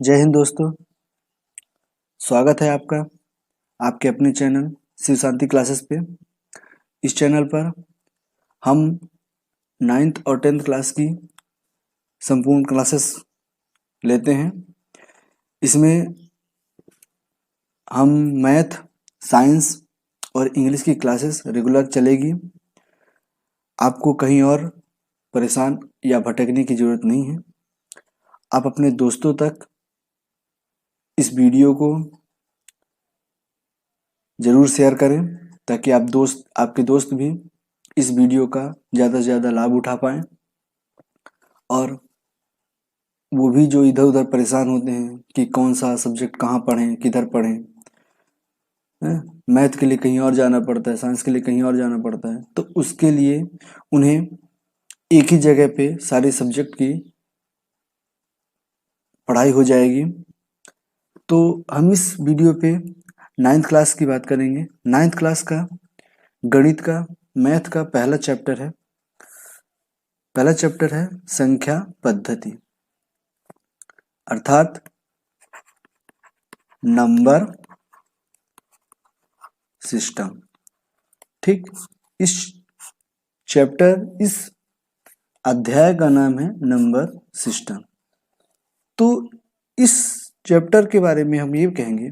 जय हिंद दोस्तों। स्वागत है आपका आपके अपने चैनल शिव शांति क्लासेस पे। इस चैनल पर हम 9th और 10th क्लास की संपूर्ण क्लासेस लेते हैं। इसमें हम मैथ, साइंस और इंग्लिश की क्लासेस रेगुलर चलेगी। आपको कहीं और परेशान या भटकने की ज़रूरत नहीं है। आप अपने दोस्तों तक इस वीडियो को ज़रूर शेयर करें ताकि आपके दोस्त भी इस वीडियो का ज़्यादा से ज़्यादा लाभ उठा पाएँ और वो भी जो इधर उधर परेशान होते हैं कि कौन सा सब्जेक्ट कहाँ पढ़ें, किधर पढ़ें, मैथ के लिए कहीं और जाना पड़ता है, साइंस के लिए कहीं और जाना पड़ता है, तो उसके लिए उन्हें एक ही जगह पे सारे सब्जेक्ट की पढ़ाई हो जाएगी। तो हम इस वीडियो पे 9th क्लास की बात करेंगे। 9th क्लास का गणित का मैथ का पहला चैप्टर है संख्या पद्धति, अर्थात नंबर सिस्टम। ठीक, इस अध्याय का नाम है नंबर सिस्टम। तो इस चैप्टर के बारे में हम ये कहेंगे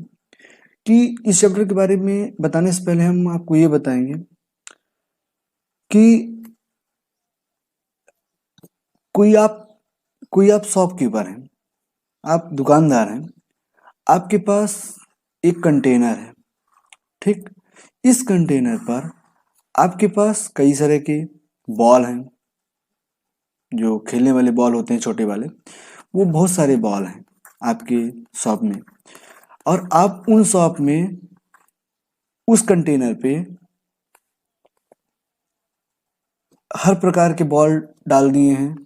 कि इस चैप्टर के बारे में बताने से पहले हम आपको ये बताएंगे कि कोई आप शॉपकीपर हैं, आप दुकानदार हैं, आपके पास एक कंटेनर है। ठीक, इस कंटेनर पर आपके पास कई तरह के बॉल हैं, जो खेलने वाले बॉल होते हैं छोटे वाले, वो बहुत सारे बॉल हैं आपके शॉप में। और आप उन शॉप में उस कंटेनर पे हर प्रकार के बॉल डाल दिए हैं।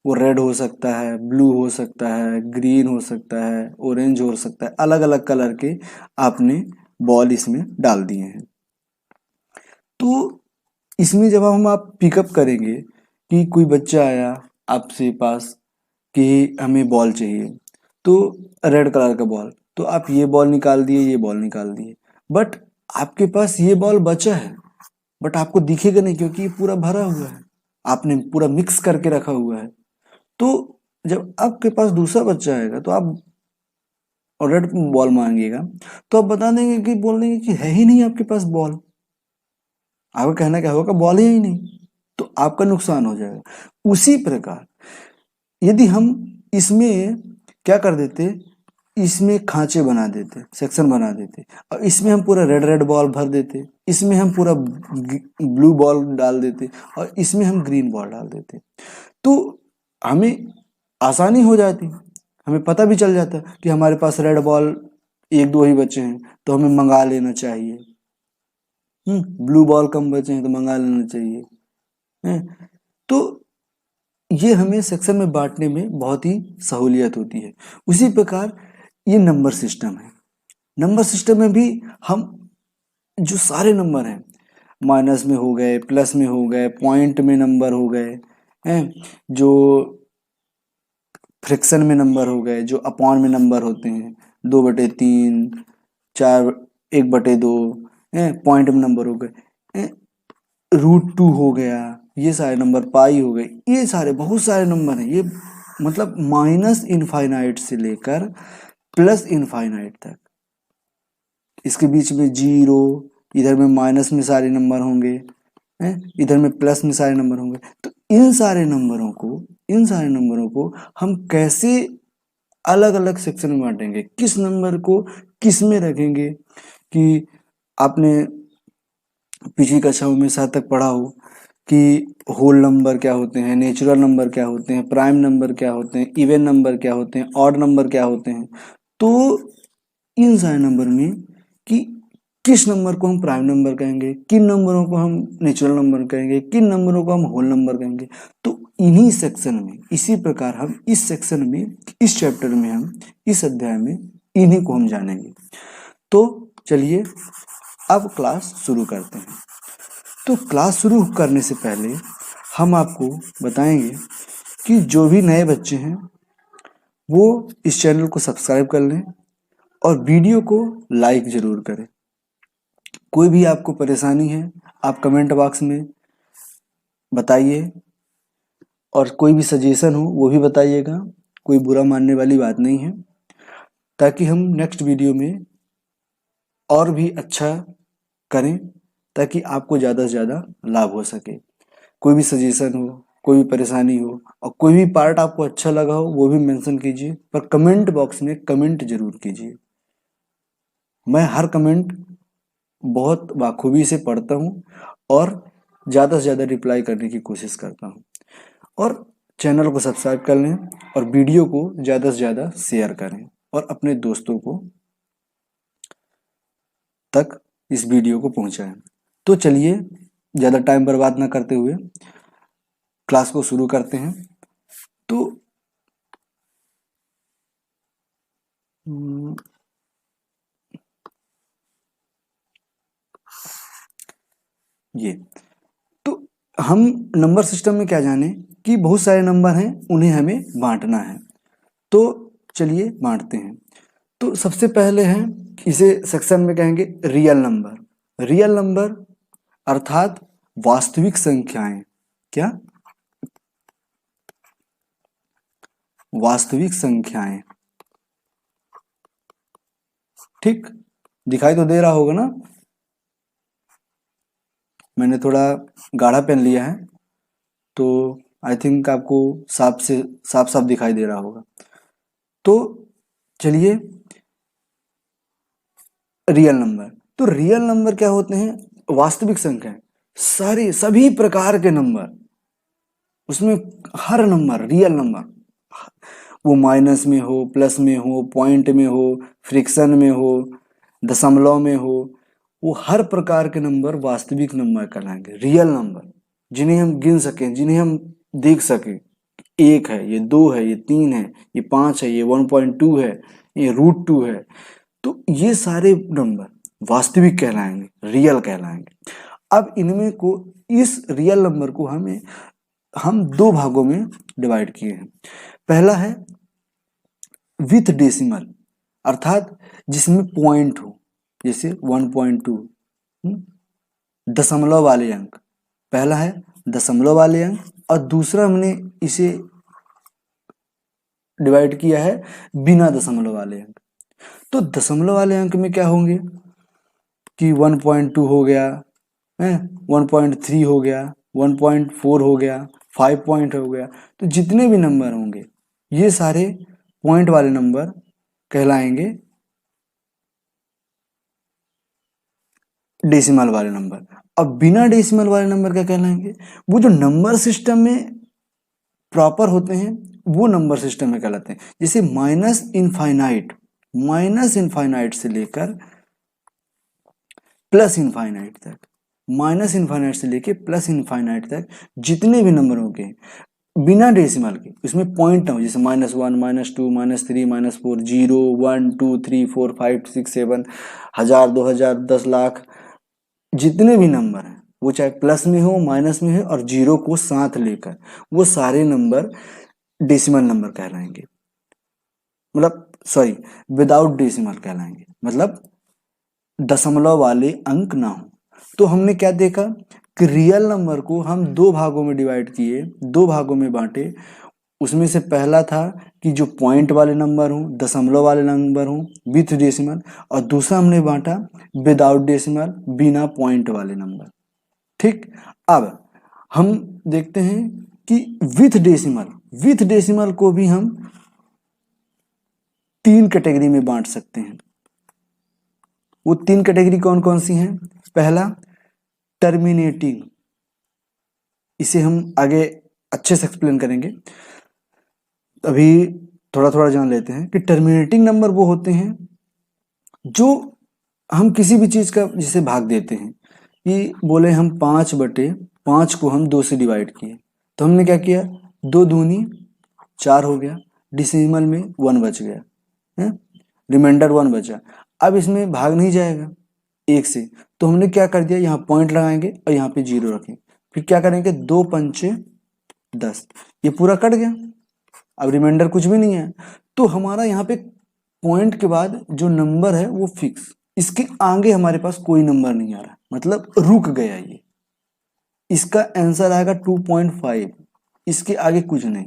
वो रेड हो सकता है, ब्लू हो सकता है, ग्रीन हो सकता है, ऑरेंज हो सकता है, अलग अलग कलर के आपने बॉल इसमें डाल दिए हैं। तो इसमें जब आप पिकअप करेंगे कि कोई बच्चा आया आपसे पास कि हमें बॉल चाहिए, तो रेड कलर का बॉल, तो आप ये बॉल निकाल दिए, ये बॉल निकाल दिए, बट आपके पास ये बॉल बचा है, बट आपको दिखेगा नहीं क्योंकि ये पूरा भरा हुआ है, आपने पूरा मिक्स करके रखा हुआ है। तो जब आपके पास दूसरा बच्चा आएगा तो आप और रेड बॉल मांगेगा, तो आप बता देंगे कि बोल देंगे कि है ही नहीं आपके पास बॉल। आपका कहना क्या होगा, बॉल ही नहीं, तो आपका नुकसान हो जाएगा। उसी प्रकार यदि हम इसमें क्या कर देते, इसमें खांचे बना देते, सेक्शन बना देते, और इसमें हम पूरा रेड रेड बॉल भर देते, इसमें हम पूरा ब्लू बॉल डाल देते, और इसमें हम ग्रीन बॉल डाल देते, तो हमें आसानी हो जाती। हमें पता भी चल जाता कि हमारे पास रेड बॉल एक दो ही बचे हैं तो हमें मंगा लेना चाहिए, ब्लू बॉल कम बचे हैं तो मंगा लेना चाहिए। तो ये हमें सेक्शन में बांटने में बहुत ही सहूलियत होती है। उसी प्रकार ये नंबर सिस्टम है। नंबर सिस्टम में भी हम जो सारे नंबर हैं, माइनस में हो गए, प्लस में हो गए, पॉइंट में नंबर हो गए हैं, जो फ्रैक्शन में नंबर हो गए, जो अपॉन में नंबर होते हैं, 2/3, 4, 1/2, पॉइंट में नंबर हो गए, √2 हो गया, ये सारे नंबर, पाई हो गए, ये सारे बहुत सारे नंबर हैं। ये मतलब माइनस इनफाइनाइट से लेकर प्लस इनफाइनाइट तक, इसके बीच में जीरो, इधर में माइनस में सारे नंबर होंगे, इधर में प्लस में सारे नंबर होंगे। तो इन सारे नंबरों को हम कैसे अलग अलग सेक्शन में बांटेंगे, किस नंबर को किस में रखेंगे, कि आपने पिछली कक्षाओं में सात तक पढ़ा हो कि होल नंबर क्या होते हैं, नेचुरल नंबर क्या होते हैं, प्राइम नंबर क्या होते हैं, इवन नंबर क्या होते हैं, ऑड नंबर क्या होते हैं। तो इन सारे नंबर में कि किस नंबर को हम प्राइम नंबर कहेंगे, किन नंबरों को हम नेचुरल नंबर कहेंगे, किन नंबरों को हम होल नंबर कहेंगे, तो इन्हीं सेक्शन में, इसी प्रकार हम इस सेक्शन में, इस चैप्टर में, हम इस अध्याय में इन्हीं को हम जानेंगे। तो चलिए अब क्लास शुरू करते हैं। तो क्लास शुरू करने से पहले हम आपको बताएंगे कि जो भी नए बच्चे हैं वो इस चैनल को सब्सक्राइब कर लें और वीडियो को लाइक ज़रूर करें। कोई भी आपको परेशानी है आप कमेंट बॉक्स में बताइए, और कोई भी सजेशन हो वो भी बताइएगा, कोई बुरा मानने वाली बात नहीं है, ताकि हम नेक्स्ट वीडियो में और भी अच्छा करें, ताकि आपको ज़्यादा से ज़्यादा लाभ हो सके। कोई भी सजेशन हो, कोई भी परेशानी हो और कोई भी पार्ट आपको अच्छा लगा हो वो भी मेंशन कीजिए, पर कमेंट बॉक्स में कमेंट जरूर कीजिए। मैं हर कमेंट बहुत बाखूबी से पढ़ता हूँ और ज़्यादा से ज़्यादा रिप्लाई करने की कोशिश करता हूँ। और चैनल को सब्सक्राइब कर लें और वीडियो को ज़्यादा से ज़्यादा शेयर करें और अपने दोस्तों को तक इस वीडियो को पहुंचाएं। तो चलिए ज़्यादा टाइम बर्बाद ना करते हुए क्लास को शुरू करते हैं। तो ये तो हम नंबर सिस्टम में क्या जाने कि बहुत सारे नंबर हैं, उन्हें हमें बांटना है। तो चलिए बांटते हैं। तो सबसे पहले है, इसे सेक्शन में कहेंगे रियल नंबर। रियल नंबर अर्थात वास्तविक संख्याएं। क्या? वास्तविक संख्याएं। ठीक, दिखाई तो दे रहा होगा ना? मैंने थोड़ा गाढ़ा पेन लिया है तो आई थिंक आपको साफ साफ दिखाई दे रहा होगा। तो चलिए, रियल नंबर। तो रियल नंबर क्या होते हैं? वास्तविक संख्या, सारे सभी प्रकार के नंबर, उसमें हर नंबर रियल नंबर, वो माइनस में हो, प्लस में हो, पॉइंट में हो, फ्रिक्शन में हो, दशमलव में हो, वो हर प्रकार के नंबर वास्तविक नंबर कहलाएंगे, रियल नंबर, जिन्हें हम गिन सकें, जिन्हें हम देख सकें। एक है, ये दो है, ये तीन है, ये पाँच है, ये 1.2 है, ये √2 है। तो ये सारे नंबर वास्तविक कहलाएंगे, रियल कहलाएंगे। अब इनमें को इस रियल नंबर को हम दो भागों में डिवाइड किए हैं। पहला है विथ डेसिमल, अर्थात जिसमें पॉइंट हो, जैसे 1.2, दशमलव वाले अंक। पहला है दशमलव वाले अंक और दूसरा हमने इसे डिवाइड किया है बिना दशमलव वाले अंक। तो दशमलव वाले अंक में क्या होंगे कि 1.2 हो गया, 1.3 हो गया, 1.4 हो गया, 5 पॉइंट हो गया। तो जितने भी नंबर होंगे ये सारे पॉइंट वाले नंबर कहलाएंगे डेसिमल वाले नंबर। अब बिना डेसिमल वाले नंबर क्या कहलाएंगे? वो जो नंबर सिस्टम में प्रॉपर होते हैं वो नंबर सिस्टम में कहलाते हैं। जैसे माइनस इनफाइनाइट से लेकर प्लस इनफाइनाइट तक, माइनस इनफाइनाइट से लेकर प्लस इनफाइनाइट तक जितने भी नंबर होंगे बिना डेसिमल के, उसमें पॉइंट ना हो, जैसे -1, -2, -3, -4, 0, 1, 2, 3, 4, 5, 6, 7, 1000, 2000, 10 लाख, जितने भी नंबर हैं वो चाहे प्लस में हो, माइनस में हो और जीरो को साथ लेकर, वो सारे नंबर डेसिमल नंबर कहलाएंगे। मतलब सॉरी, विदाउट डेसिमल कहलाएंगे, मतलब दशमलव वाले अंक ना हो। तो हमने क्या देखा कि रियल नंबर को हम दो भागों में डिवाइड किए, दो भागों में बांटे। उसमें से पहला था कि जो पॉइंट वाले नंबर हों, दशमलव वाले नंबर हों विथ डेसिमल, और दूसरा हमने बांटा विदाउट डेसिमल, बिना पॉइंट वाले नंबर। ठीक, अब हम देखते हैं कि विथ डेसिमल को भी हम तीन कैटेगरी में बांट सकते हैं। वो तीन कैटेगरी कौन कौन सी हैं? पहला टर्मिनेटिंग, इसे हम आगे अच्छे से एक्सप्लेन करेंगे, अभी थोड़ा थोड़ा जान लेते हैं कि टर्मिनेटिंग नंबर वो होते हैं जो हम किसी भी चीज का जिसे भाग देते हैं, कि बोले हम 5/5 को हम 2 से डिवाइड किए, तो हमने क्या किया, 2 दूनी 4 हो गया, डिसिमल में 1 बच गया है, रिमाइंडर 1 बचा। अब इसमें भाग नहीं जाएगा 1 से, तो हमने क्या कर दिया, यहाँ पॉइंट लगाएंगे और यहाँ पे 0 रखेंगे, फिर क्या करेंगे 2 पंचे 10, ये पूरा कट गया, अब रिमाइंडर कुछ भी नहीं है। तो हमारा यहाँ पे पॉइंट के बाद जो नंबर है वो फिक्स, इसके आगे हमारे पास कोई नंबर नहीं आ रहा, मतलब रुक गया ये। इसका आंसर आएगा 2.5, इसके आगे कुछ नहीं,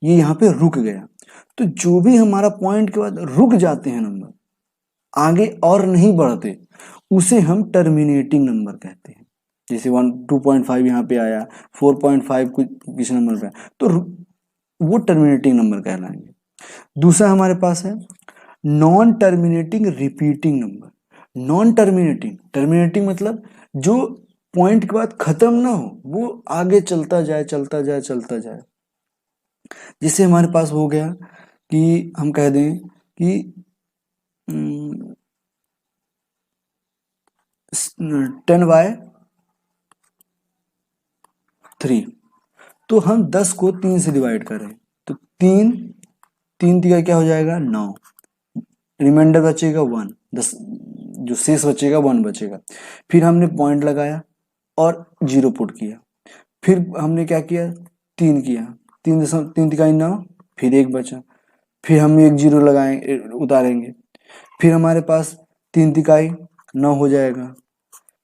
ये यहाँ पे रुक गया। तो जो भी हमारा पॉइंट के बाद रुक जाते हैं नंबर, आगे और नहीं बढ़ते, उसे हम टर्मिनेटिंग नंबर कहते हैं। जैसे 2.5 यहाँ पे आया, 4.5 कुछ किस नंबर पे आया, तो वो टर्मिनेटिंग नंबर कहलाएंगे। दूसरा हमारे पास है non terminating repeating number. Non terminating, terminating मतलब जो पॉइंट के बाद खत्म ना हो, वो आगे चलता जाए चलता जाए चलता जाए। जैसे हमारे पास हो गया कि हम कह दें कि 10/3, तो हम 10 को 3 से डिवाइड करें तो 3 3 का क्या हो जाएगा 9, रिमाइंडर बचेगा 1, 10 जो शेष बचेगा 1 बचेगा। फिर हमने पॉइंट लगाया और 0 पुट किया, फिर हमने क्या किया 3 किया, 3 तिकाई 9, फिर 1 बचा, फिर हम एक 0 लगाएंगे उतारेंगे, फिर हमारे पास 3 तिकाई 9 हो जाएगा,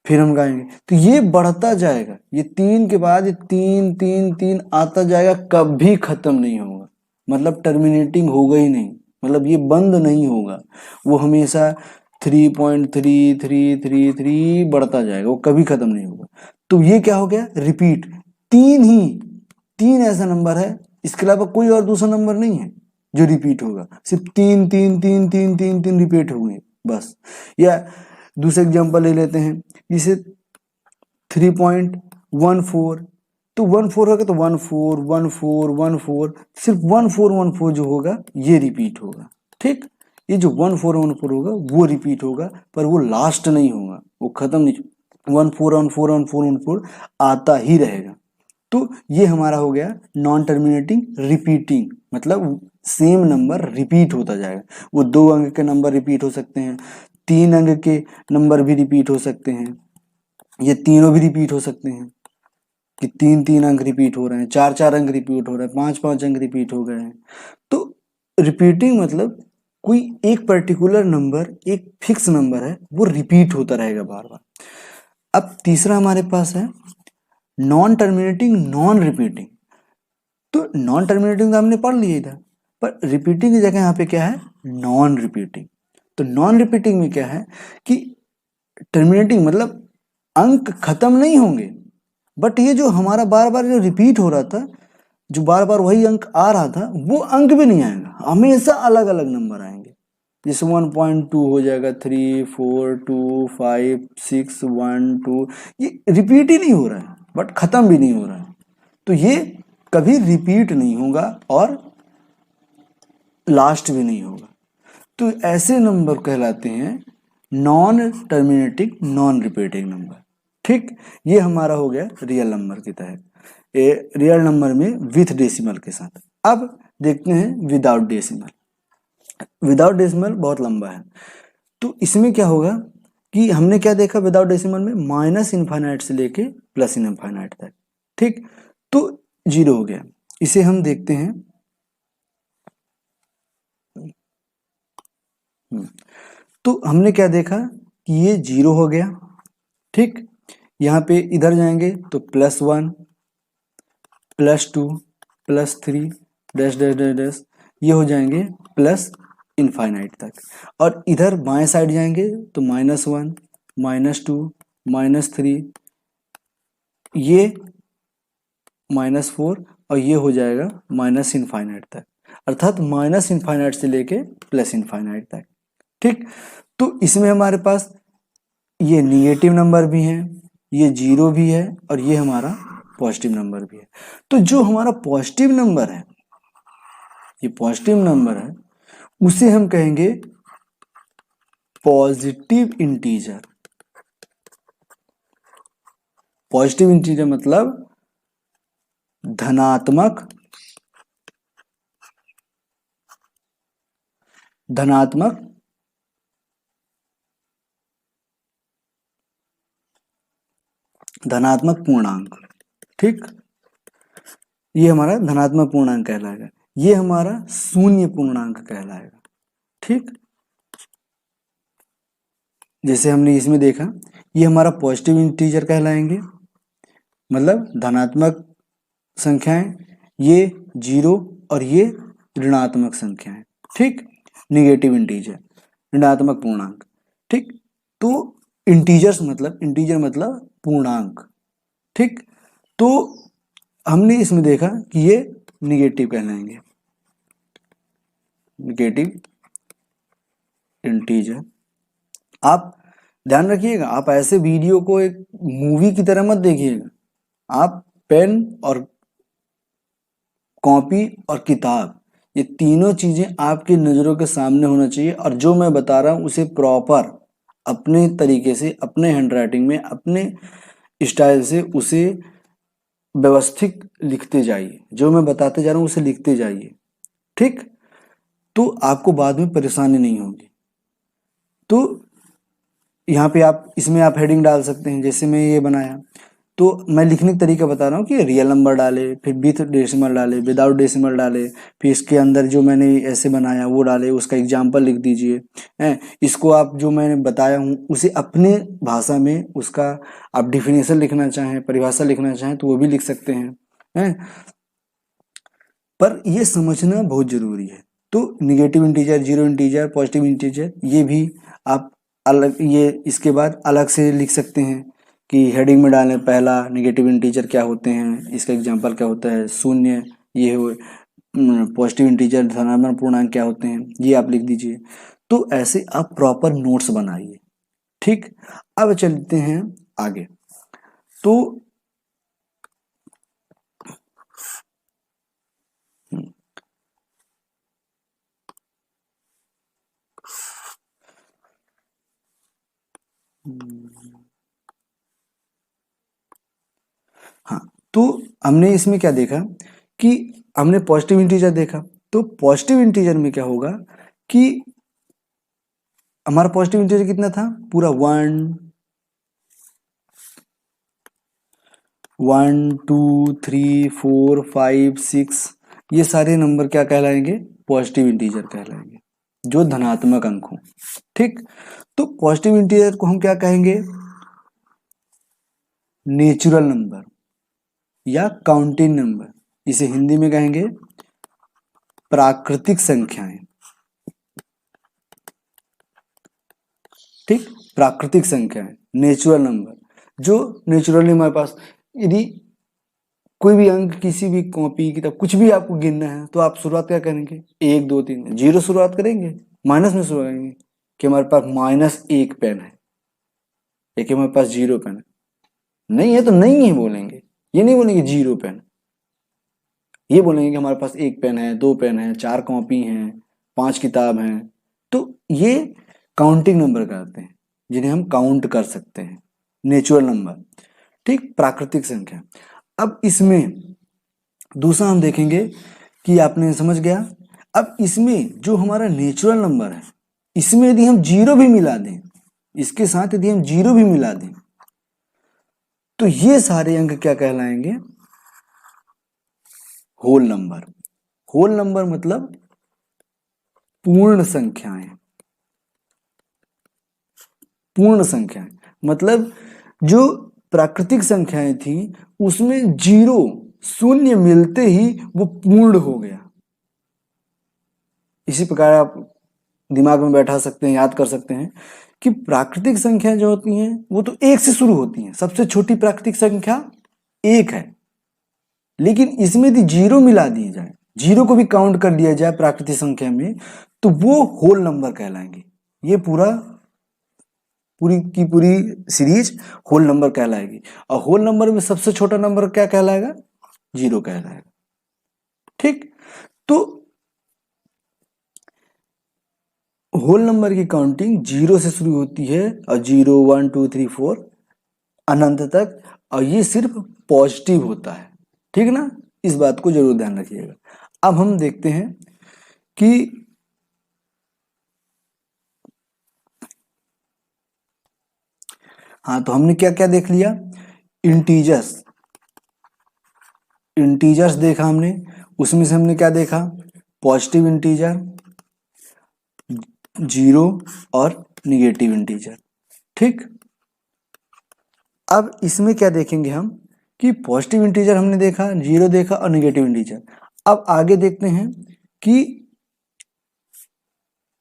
फिर हम गाएंगे। तो ये बढ़ता जाएगा, ये 3 के बाद ये 3 3 3 आता जाएगा, कभी खत्म नहीं होगा, मतलब टर्मिनेटिंग होगा ही नहीं, मतलब ये बंद नहीं होगा, वो हमेशा 3.3333 बढ़ता जाएगा, वो कभी खत्म नहीं होगा। तो ये क्या हो गया रिपीट, तीन ऐसा नंबर है, इसके अलावा कोई और दूसरा नंबर नहीं है जो रिपीट होगा, सिर्फ 3 रिपीट होंगे बस। या दूसरे एग्जांपल ले लेते हैं, इसे 3.14, तो 14 होगा तो 14 सिर्फ 14 जो होगा ये रिपीट होगा। ठीक, ये जो 14 होगा वो रिपीट होगा, पर वो लास्ट नहीं होगा, वो खत्म नहीं, 14 आता ही रहेगा। तो ये हमारा हो गया नॉन टर्मिनेटिंग रिपीटिंग, मतलब सेम नंबर रिपीट होता जाएगा। वो 2 अंक के नंबर रिपीट हो सकते हैं, 3 अंक के नंबर भी रिपीट हो सकते हैं, ये तीनों भी रिपीट हो सकते हैं कि 3 अंक रिपीट हो रहे हैं, 4 अंक रिपीट हो रहे हैं, 5 अंक रिपीट हो गए हैं। तो रिपीटिंग मतलब कोई एक पर्टिकुलर नंबर, एक फिक्स नंबर है, वो रिपीट होता रहेगा बार बार। अब तीसरा हमारे पास है नॉन टर्मिनेटिंग नॉन रिपीटिंग। तो नॉन टर्मिनेटिंग तो हमने पढ़ लिया इधर, पर रिपीटिंग की जगह यहाँ पे क्या है नॉन रिपीटिंग। तो नॉन रिपीटिंग में क्या है कि टर्मिनेटिंग मतलब अंक खत्म नहीं होंगे, बट ये जो हमारा बार बार जो रिपीट हो रहा था, जो बार बार वही अंक आ रहा था, वो अंक भी नहीं आएगा, हमेशा अलग अलग नंबर आएंगे। जैसे 1.2 हो जाएगा, 3 4 2 5 6 1 2, ये रिपीट ही नहीं हो रहा है बट खत्म भी नहीं हो रहा है, तो ये कभी रिपीट नहीं होगा और लास्ट भी नहीं होगा। तो ऐसे नंबर कहलाते हैं non terminating non repeating number. ठीक, ये हमारा हो गया रियल नंबर के तहत, रियल नंबर में विथ डेसिमल के साथ। अब देखते हैं विदाउट डेसिमल। विदाउट डेसिमल बहुत लंबा है, तो इसमें क्या होगा कि हमने क्या देखा विदाउट डेसिमल में, माइनस इनफाइनाइट से लेके प्लस इनफाइनाइट तक। ठीक, तो 0 हो गया, इसे हम देखते हैं। तो हमने क्या देखा कि ये 0 हो गया। ठीक, यहाँ पे इधर जाएंगे तो +1 +2 +3 डैश डैश डैश डैश, ये हो जाएंगे प्लस इनफाइनाइट तक। और इधर बाएं साइड जाएंगे तो -1 -2 -3, ये -4, और ये हो जाएगा माइनस इनफाइनाइट तक, अर्थात माइनस इनफाइनाइट से लेके प्लस इनफाइनाइट तक। ठीक, तो इसमें हमारे पास ये निगेटिव नंबर भी है, ये 0 भी है, और ये हमारा पॉजिटिव नंबर भी है। तो जो हमारा पॉजिटिव नंबर है, ये पॉजिटिव नंबर है, उसे हम कहेंगे पॉजिटिव इंटीजर। पॉजिटिव इंटीजर मतलब धनात्मक धनात्मक धनात्मक पूर्णांक। ठीक, ये हमारा धनात्मक पूर्णांक कहलाएगा। ये हमारा शून्य पूर्णांक कहलाएगा। ठीक, जैसे हमने इसमें देखा, ये हमारा पॉजिटिव इंटीजर कहलाएंगे, मतलब धनात्मक संख्याएं, ये जीरो और ये ऋणात्मक संख्याएं। ठीक, निगेटिव इंटीजर, ऋणात्मक पूर्णांक। ठीक, तो इंटीजर मतलब पूर्णांक। ठीक, तो हमने इसमें देखा कि ये निगेटिव कहलाएंगे, निगेटिव इंटीजर। आप ध्यान रखिएगा, आप ऐसे वीडियो को एक मूवी की तरह मत देखिएगा। आप पेन और कॉपी और किताब, ये तीनों चीजें आपकी नजरों के सामने होना चाहिए, और जो मैं बता रहा हूं उसे प्रॉपर अपने तरीके से, अपने हैंडराइटिंग में, अपने स्टाइल से उसे व्यवस्थित लिखते जाइए। जो मैं बताते जा रहा हूं उसे लिखते जाइए। ठीक, तो आपको बाद में परेशानी नहीं होगी। तो यहाँ पे आप इसमें आप हेडिंग डाल सकते हैं, जैसे मैं ये बनाया, तो मैं लिखने का तरीका बता रहा हूँ कि रियल नंबर डाले, फिर विथ डेसिमल डाले, विदाउट डेसिमल डाले, फिर इसके अंदर जो मैंने ऐसे बनाया वो डाले, उसका एग्जाम्पल लिख दीजिए। हैं, इसको आप जो मैंने बताया हूँ उसे अपने भाषा में उसका आप डिफिनेशन लिखना चाहें, परिभाषा लिखना चाहें तो वो भी लिख सकते हैं। पर ये समझना बहुत जरूरी है। तो negative integer, zero integer, positive integer, ये भी आप अलग, ये इसके बाद अलग से लिख सकते हैं कि हेडिंग में डालें, पहला निगेटिव इंटीजर क्या होते हैं, इसका एग्जांपल क्या होता है, शून्य, ये हो पॉजिटिव इंटीजर धनात्मक पूर्णांक क्या होते हैं, ये आप लिख दीजिए। तो ऐसे आप प्रॉपर नोट्स बनाइए। ठीक, अब चलते हैं आगे। तो हाँ, तो हमने इसमें क्या देखा कि हमने पॉजिटिव इंटीजर देखा। तो पॉजिटिव इंटीजर में क्या होगा कि हमारा पॉजिटिव इंटीजर कितना था, पूरा 1 2 3 4 5 6, ये सारे नंबर क्या कहलाएंगे, पॉजिटिव इंटीजर कहलाएंगे, जो धनात्मक अंक हो। ठीक, तो पॉजिटिव इंटीजर को हम क्या कहेंगे, नेचुरल नंबर या काउंटिंग नंबर, इसे हिंदी में कहेंगे प्राकृतिक संख्याएं। ठीक, प्राकृतिक संख्याएं, नेचुरल नंबर, जो नेचुरली हमारे पास, यदि कोई भी अंक किसी भी कॉपी किताब कुछ भी आपको गिनना है तो आप शुरुआत क्या करेंगे, 1 2 3, जीरो शुरुआत करेंगे, माइनस में शुरुआत करेंगे कि हमारे पास -1 पेन है, या कि हमारे पास 0 पेन है। नहीं है तो नहीं है बोलेंगे, ये नहीं बोलेंगे 0 पेन, ये बोलेंगे कि हमारे पास 1 पेन है, 2 पेन है, 4 कॉपी हैं, 5 किताब हैं। तो ये काउंटिंग नंबर कहते हैं, जिन्हें हम काउंट कर सकते हैं, नेचुरल नंबर। ठीक, प्राकृतिक संख्या। अब इसमें दूसरा हम देखेंगे कि आपने समझ गया। अब इसमें जो हमारा नेचुरल नंबर है, इसमें यदि हम जीरो भी मिला दें, इसके साथ यदि हम जीरो भी मिला दें, तो ये सारे अंक क्या कहलाएंगे, होल नंबर। होल नंबर मतलब पूर्ण संख्याएं, पूर्ण संख्याएं मतलब जो प्राकृतिक संख्याएं थी उसमें जीरो, शून्य मिलते ही वो पूर्ण हो गया। इसी प्रकार आप दिमाग में बैठा सकते हैं, याद कर सकते हैं कि प्राकृतिक संख्याएं जो होती हैं वो तो 1 से शुरू होती हैं, सबसे छोटी प्राकृतिक संख्या 1 है। लेकिन इसमें यदि जीरो मिला दिया जाए, जीरो को भी काउंट कर लिया जाए प्राकृतिक संख्या में, तो वो होल नंबर कहलाएंगे। ये पूरी की पूरी सीरीज होल नंबर कहलाएगी। और होल नंबर में सबसे छोटा नंबर क्या कहलाएगा, 0 कहलाएगा। ठीक, तो होल नंबर की काउंटिंग 0 से शुरू होती है, और 0 1 2 3 4 अनंत तक, और ये सिर्फ पॉजिटिव होता है। ठीक ना, इस बात को जरूर ध्यान रखिएगा। अब हम देखते हैं कि हाँ, तो हमने क्या क्या देख लिया, इंटीजर्स, इंटीजर्स देखा हमने, उसमें से हमने क्या देखा, पॉजिटिव इंटीजर, जीरो और निगेटिव इंटीजर। ठीक, अब इसमें क्या देखेंगे हम कि पॉजिटिव इंटीजर हमने देखा, जीरो देखा और निगेटिव इंटीजर। अब आगे देखते हैं कि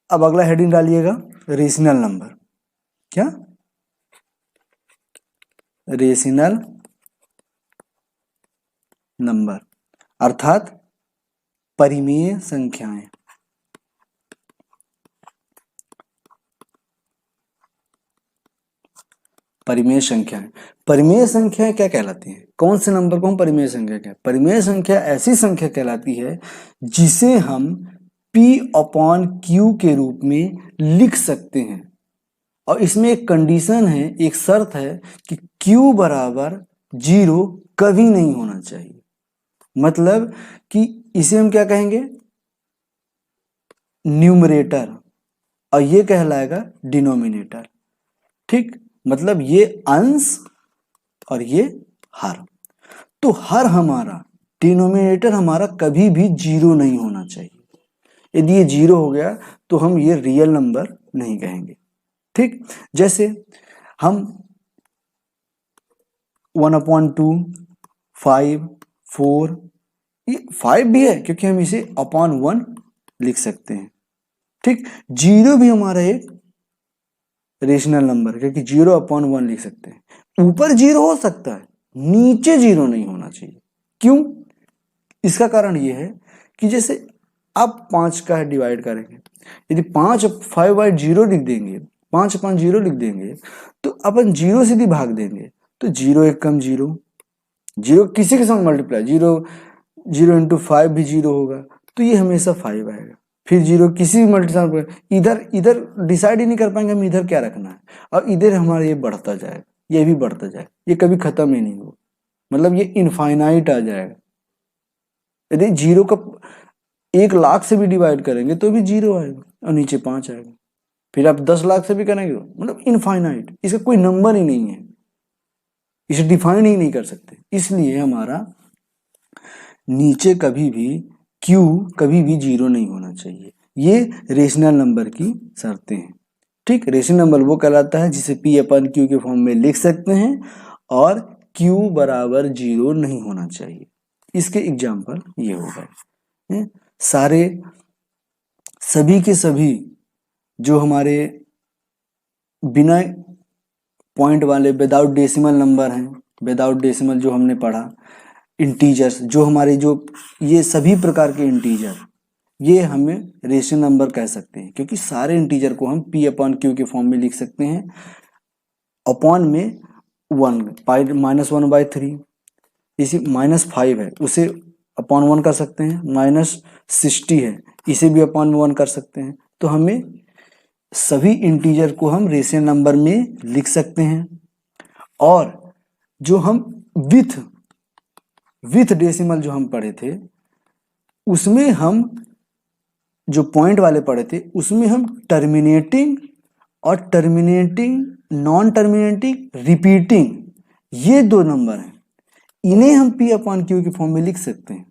अब अगला हेडिंग डालिएगा रेशनल नंबर। क्या? रेशनल नंबर अर्थात परिमेय संख्याएं। परिमेय संख्याएं, परिमेय संख्याएं क्या कहलाती हैं? कौन से नंबर को हम परिमेय संख्या कहते हैं? परिमेय संख्या ऐसी संख्या कहलाती है जिसे हम P अपॉन Q के रूप में लिख सकते हैं, और इसमें एक कंडीशन है, एक शर्त है कि Q बराबर 0 कभी नहीं होना चाहिए। मतलब कि इसे हम क्या कहेंगे? न्यूमरेटर, और ये कहलाएगा डिनोमिनेटर। ठीक, मतलब ये अंश और ये हर। तो हर हमारा, डिनोमिनेटर हमारा कभी भी 0 नहीं होना चाहिए। यदि ये 0 हो गया तो हम ये रियल नंबर नहीं कहेंगे। ठीक, जैसे हम 1/2, 5, 4, ये 5 भी है क्योंकि हम इसे अपॉन 1 लिख सकते हैं। ठीक, 0 भी हमारा एक रेशनल नंबर क्योंकि 0/1 लिख सकते हैं। ऊपर 0 हो सकता है, नीचे 0 नहीं होना चाहिए। क्यों? इसका कारण ये है कि जैसे आप 5 का डिवाइड करेंगे, यदि 5/0 लिख देंगे, 5/0 लिख देंगे तो अपन 0 से भी भाग देंगे तो 0 एक कम 0, 0 किसी के साथ मल्टीप्लाई, 0 इंटू 5 भी 0 होगा तो ये हमेशा 5 आएगा। फिर 0 किसी भी मल्टीप्लाई पर, इधर इधर डिसाइड ही नहीं कर पाएंगे हम इधर क्या रखना है, और इधर हमारा ये बढ़ता जाएगा, ये भी बढ़ता जाएगा, ये कभी खत्म ही नहीं होगा, मतलब ये इनफाइनाइट आ जाएगा। यदि 0 का 1,00,000 से भी डिवाइड करेंगे तो भी 0 आएगा और नीचे 5 आएगा। फिर आप 10,00,000 से भी करेंगे मतलब इनफाइनाइट, इसका कोई नंबर ही नहीं है, इसे डिफाइन ही नहीं कर सकते। इसलिए हमारा नीचे कभी भी Q कभी भी 0 नहीं होना चाहिए। ये रेशनल नंबर की शर्तें हैं। ठीक, रेशनल नंबर वो कहलाता है जिसे P/Q के फॉर्म में लिख सकते हैं और Q बराबर 0 नहीं होना चाहिए। इसके एग्जाम्पल ये हो गए। सारे सभी के सभी जो हमारे बिना पॉइंट वाले विदाउट डेसिमल नंबर हैं, विदाउट डेसिमल जो हमने पढ़ा, इंटीजर्स जो हमारे, जो ये सभी प्रकार के इंटीजर, ये हमें रेशनल नंबर कह सकते हैं क्योंकि सारे इंटीजर को हम P/Q के फॉर्म में लिख सकते हैं। अपॉन में 1 -1/3, इसी -5 है उसे अपॉन 1 कर सकते हैं, -60 है इसे भी अपॉन 1 कर सकते हैं। तो हमें सभी इंटीजर को हम रेशनल नंबर में लिख सकते हैं। और जो हम विथ डेसिमल जो हम पढ़े थे उसमें हम जो पॉइंट वाले पढ़े थे उसमें हम टर्मिनेटिंग और टर्मिनेटिंग, नॉन टर्मिनेटिंग, रिपीटिंग, ये 2 नंबर हैं, इन्हें हम P/Q के फॉर्म में लिख सकते हैं।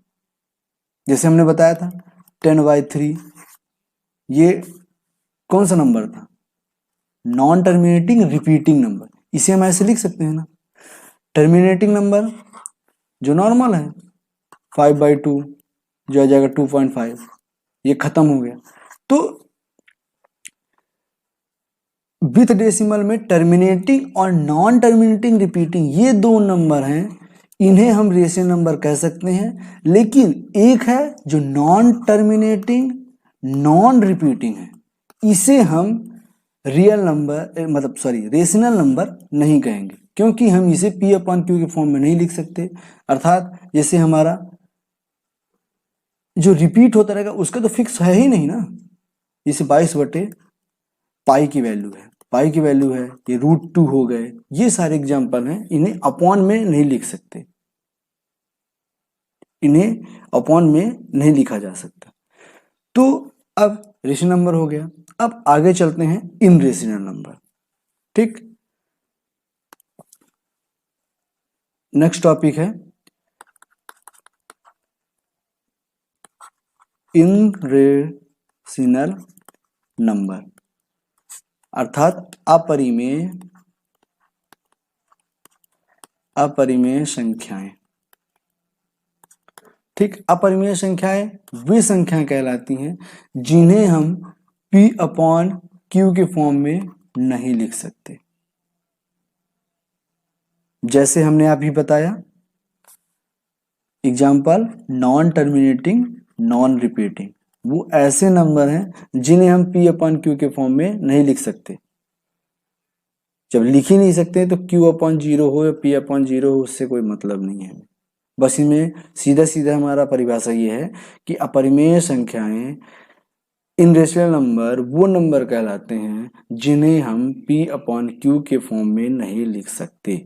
जैसे हमने बताया था 10/3, ये कौन सा नंबर था? नॉन टर्मिनेटिंग रिपीटिंग नंबर, इसे हम ऐसे लिख सकते हैं ना। टर्मिनेटिंग नंबर जो नॉर्मल है 5/2 जो आ जाएगा 2.5, ये खत्म हो गया। तो विथ डेसिमल में टर्मिनेटिंग और नॉन टर्मिनेटिंग रिपीटिंग ये 2 नंबर हैं, इन्हें हम रेशनल नंबर कह सकते हैं। लेकिन एक है जो नॉन टर्मिनेटिंग नॉन रिपीटिंग है, इसे हम रियल नंबर मतलब रेशनल नंबर नहीं कहेंगे क्योंकि हम इसे P/Q के फॉर्म में नहीं लिख सकते। अर्थात जैसे हमारा जो रिपीट होता रहेगा उसका तो फिक्स है ही नहीं ना। जैसे 22/पाई की वैल्यू है, पाई की वैल्यू है, ये √2 हो गए, ये सारे एग्जाम्पल हैं, इन्हें अपॉन में नहीं लिख सकते, इन्हें अपॉन में नहीं लिखा जा सकता। तो अब रेशनल नंबर हो गया। अब आगे चलते हैं इनरेशनल नंबर। ठीक, नेक्स्ट टॉपिक है इनरेशनल नंबर, अर्थात अपरिमेय संख्याएं। ठीक, अपरिमेय संख्याएं वे संख्याएं कहलाती हैं जिन्हें हम P अपॉन Q के फॉर्म में नहीं लिख सकते। जैसे हमने अभी बताया example, non terminating, non repeating, वो ऐसे नंबर हैं जिन्हें हम P अपॉन Q के फॉर्म में नहीं लिख सकते। जब लिख ही नहीं सकते तो Q अपॉन 0 हो या P अपॉन 0 हो, उससे कोई मतलब नहीं है। बस इनमें सीधा सीधा हमारा परिभाषा ये है कि अपरिमेय संख्याएं, इनरेशनल नंबर वो नंबर कहलाते हैं जिन्हें हम P अपॉन Q के फॉर्म में नहीं लिख सकते।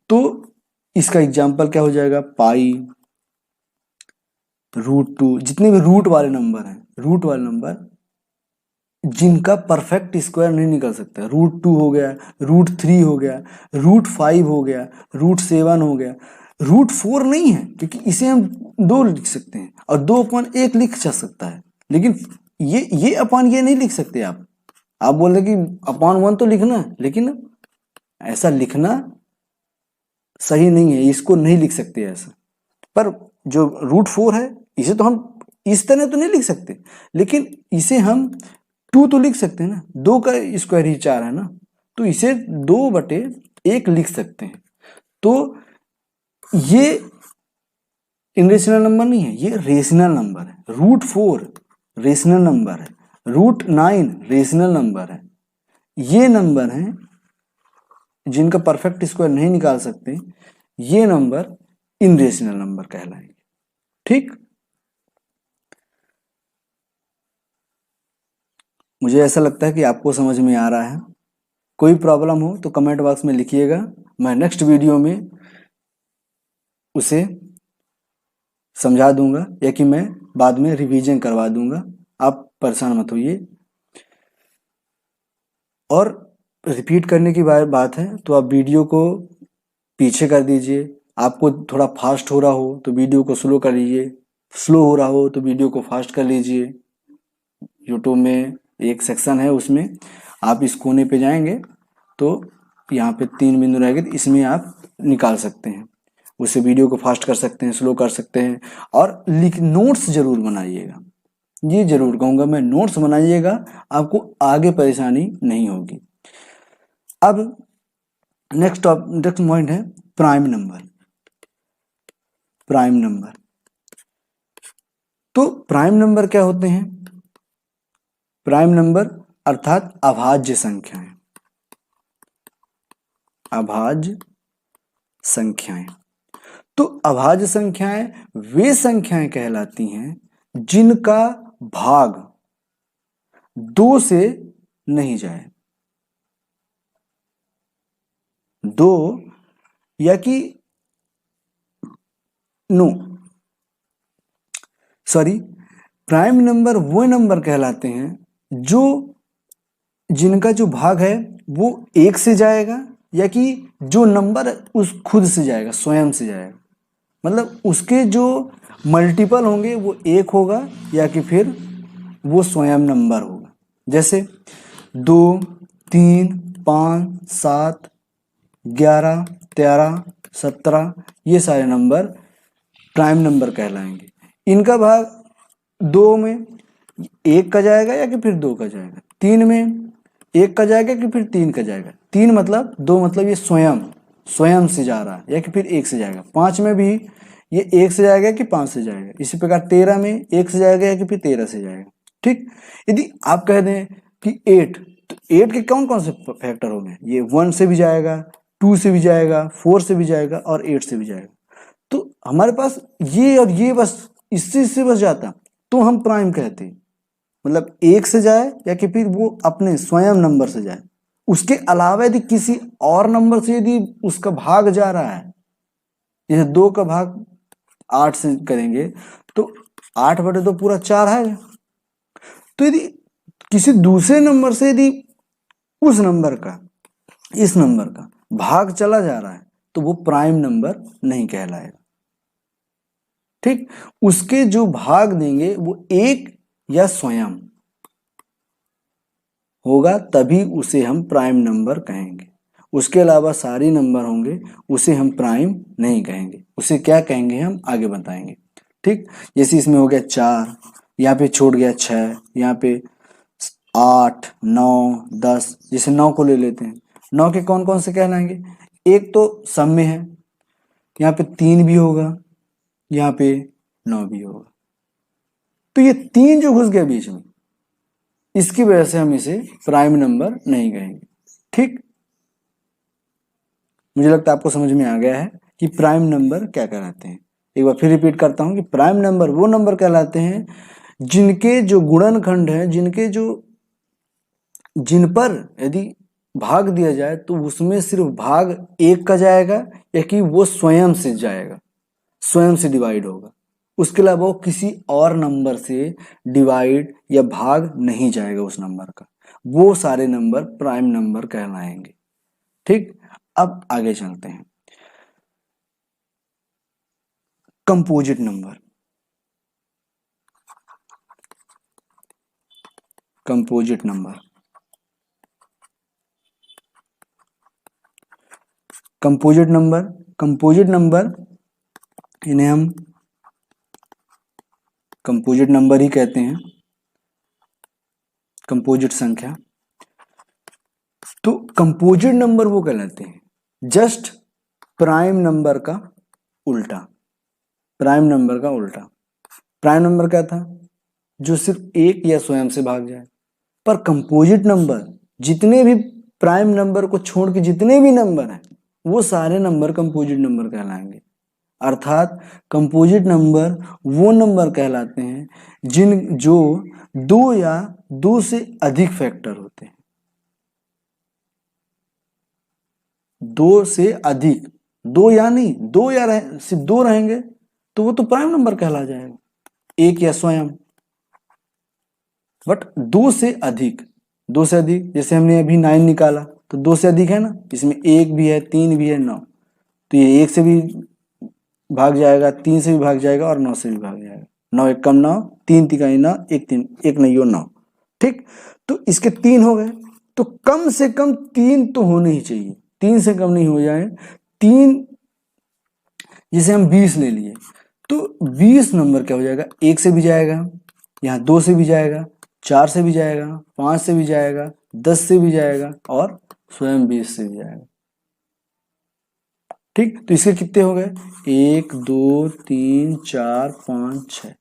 तो इसका एग्जाम्पल क्या हो जाएगा, पाई, √2, जितने भी रूट वाले नंबर हैं, रूट वाले नंबर जिनका परफेक्ट स्क्वायर नहीं निकल सकता, √2 हो गया, √3 हो गया, √5 हो गया, √7 हो गया, √4 नहीं है क्योंकि इसे हम 2 लिख सकते हैं और 2 अपॉन 1 लिख जा सकता है, लेकिन ये अपॉन ये नहीं लिख सकते। आप बोल रहे कि अपॉन 1 तो लिखना, लेकिन ऐसा लिखना सही नहीं है, इसको नहीं लिख सकते ऐसा। पर जो √4 है इसे तो हम इस तरह तो नहीं लिख सकते, लेकिन इसे हम 2 तो लिख सकते हैं ना, 2 का स्क्वायर ही 4 है ना, तो इसे 2/1 लिख सकते हैं। तो ये इनरेशनल नंबर नहीं है, ये रेशनल नंबर है। √4 रेशनल नंबर है, √9 रेशनल नंबर है। ये नंबर हैं जिनका परफेक्ट स्क्वायर नहीं निकाल सकते, ये नंबर इनरेशनल नंबर कहलाएंगे। ठीक, मुझे ऐसा लगता है कि आपको समझ में आ रहा है। कोई प्रॉब्लम हो तो कमेंट बॉक्स में लिखिएगा, मैं नेक्स्ट वीडियो में उसे समझा दूंगा या कि मैं बाद में रिवीजन करवा दूंगा, आप परेशान मत होइए। और रिपीट करने की बात है तो आप वीडियो को पीछे कर दीजिए, आपको थोड़ा फास्ट हो रहा हो तो वीडियो को स्लो कर लीजिए, स्लो हो रहा हो तो वीडियो को फास्ट कर लीजिए। यूट्यूब में एक सेक्शन है, उसमें आप इस कोने पे जाएंगे तो यहाँ पे 3 बिंदु रहेंगे, तो इसमें आप निकाल सकते हैं, उससे वीडियो को फास्ट कर सकते हैं, स्लो कर सकते हैं। और नोट्स जरूर बनाइएगा, ये जरूर कहूँगा मैं, नोट्स बनाइएगा, आपको आगे परेशानी नहीं होगी। अब नेक्स्ट पॉइंट है प्राइम नंबर। प्राइम नंबर, तो प्राइम नंबर क्या होते हैं? प्राइम नंबर अर्थात अभाज्य संख्याएं, अभाज्य संख्याएं। तो अभाज्य संख्याएं वे संख्याएं कहलाती हैं जिनका भाग 2 से नहीं जाए, 2 या कि नो सॉरी प्राइम नंबर वो नंबर कहलाते हैं जो जिनका जो भाग है वो 1 से जाएगा, या कि जो नंबर उस खुद से जाएगा, स्वयं से जाएगा, मतलब उसके जो मल्टीपल होंगे वो 1 होगा या कि फिर वो स्वयं नंबर होगा। जैसे 2, 3, 5, 7, 11, 13, 17 ये सारे नंबर प्राइम नंबर कहलाएंगे। इनका भाग 2 में 1 का जाएगा या कि फिर 2 का जाएगा, 3 में 1 का जाएगा कि फिर 3 का जाएगा, 3 मतलब 2 मतलब ये स्वयं से जा रहा है या कि फिर 1 से जाएगा, 5 में भी ये 1 से जाएगा कि 5 से जाएगा, इसी प्रकार 13 में 1 से जाएगा या कि फिर 13 से जाएगा। ठीक, यदि आप कह दें कि 8, तो 8 के कौन कौन से फैक्टर होंगे, ये 1 से भी जाएगा, 2 से भी जाएगा, 4 से भी जाएगा और 8 से भी जाएगा। तो हमारे पास ये और ये बस इससे बस जाता तो हम प्राइम कहते हैं, मतलब 1 से जाए या कि फिर वो अपने स्वयं नंबर से जाए। उसके अलावा यदि किसी और नंबर से यदि उसका भाग जा रहा है, जैसे 2 का भाग 8 से करेंगे तो 8/2 पूरा 4 है। तो यदि किसी दूसरे नंबर से यदि उस नंबर का, इस नंबर का भाग चला जा रहा है तो वो प्राइम नंबर नहीं कहलाएगा। ठीक, उसके जो भाग देंगे वो एक या स्वयं होगा, तभी उसे हम प्राइम नंबर कहेंगे। उसके अलावा सारे नंबर होंगे उसे हम प्राइम नहीं कहेंगे, उसे क्या कहेंगे हम आगे बताएंगे। ठीक, जैसे इसमें हो गया 4, यहाँ पे छूट गया 6, यहाँ पे 8, 9, 10, जैसे 9 को ले लेते हैं। 9 के कौन कौन से कहलाएंगे? एक तो सम में है, यहाँ पे 3 भी होगा, यहाँ पे 9 भी होगा, तो ये 3 जो घुस गया बीच में, इसकी वजह से हम इसे प्राइम नंबर नहीं कहेंगे। ठीक, मुझे लगता है आपको समझ में आ गया है कि प्राइम नंबर क्या कहलाते हैं। एक बार फिर रिपीट करता हूं कि प्राइम नंबर वो नंबर कहलाते हैं जिनके जो गुणनखंड है, जिन पर यदि भाग दिया जाए तो उसमें सिर्फ भाग एक का जाएगा, या कि वो स्वयं से जाएगा, स्वयं से डिवाइड होगा, उसके अलावा वो किसी और नंबर से डिवाइड या भाग नहीं जाएगा उस नंबर का, वो सारे नंबर प्राइम नंबर कहलाएंगे। ठीक, अब आगे चलते हैं। Composite number, composite number, composite number, composite number इन्हें हम कंपोजिट नंबर ही कहते हैं, कंपोजिट संख्या। तो कंपोजिट नंबर वो कहलाते हैं जस्ट प्राइम नंबर का उल्टा, प्राइम नंबर का उल्टा। प्राइम नंबर क्या था? जो सिर्फ एक या स्वयं से भाग जाए। पर कंपोजिट नंबर जितने भी प्राइम नंबर को छोड़ के जितने भी नंबर हैं वो सारे नंबर कंपोजिट नंबर कहलाएंगे। अर्थात कंपोजिट नंबर वो नंबर कहलाते हैं जो दो या दो से अधिक फैक्टर होते हैं, दो से अधिक, दो या नहीं, दो या सिर्फ दो रहेंगे तो वो तो प्राइम नंबर कहला जाएगा, एक या स्वयं। बट दो से अधिक, दो से अधिक, जैसे हमने अभी 9 निकाला तो दो से अधिक है ना, इसमें एक भी है, 3 भी है, 9, तो ये एक से भी भाग जाएगा, 3 से भी भाग जाएगा और 9 से भी भाग जाएगा। 9 एक कम 9, 3 तिकाई 9, एक 3, एक नहीं हो 9। ठीक, तो इसके 3 हो गए, तो कम से कम 3 तो होने ही चाहिए, 3 से कम नहीं हो जाए। 3, जैसे हम 20 ले लिए तो 20 नंबर क्या हो जाएगा, एक से भी जाएगा, यहाँ 2 से भी जाएगा, 4 से भी जाएगा, 5 से भी जाएगा, 10 से भी जाएगा और स्वयं 20 से भी जाएगा। ठीक, तो इसके कितने हो गए, 1 2 3 4 5 6,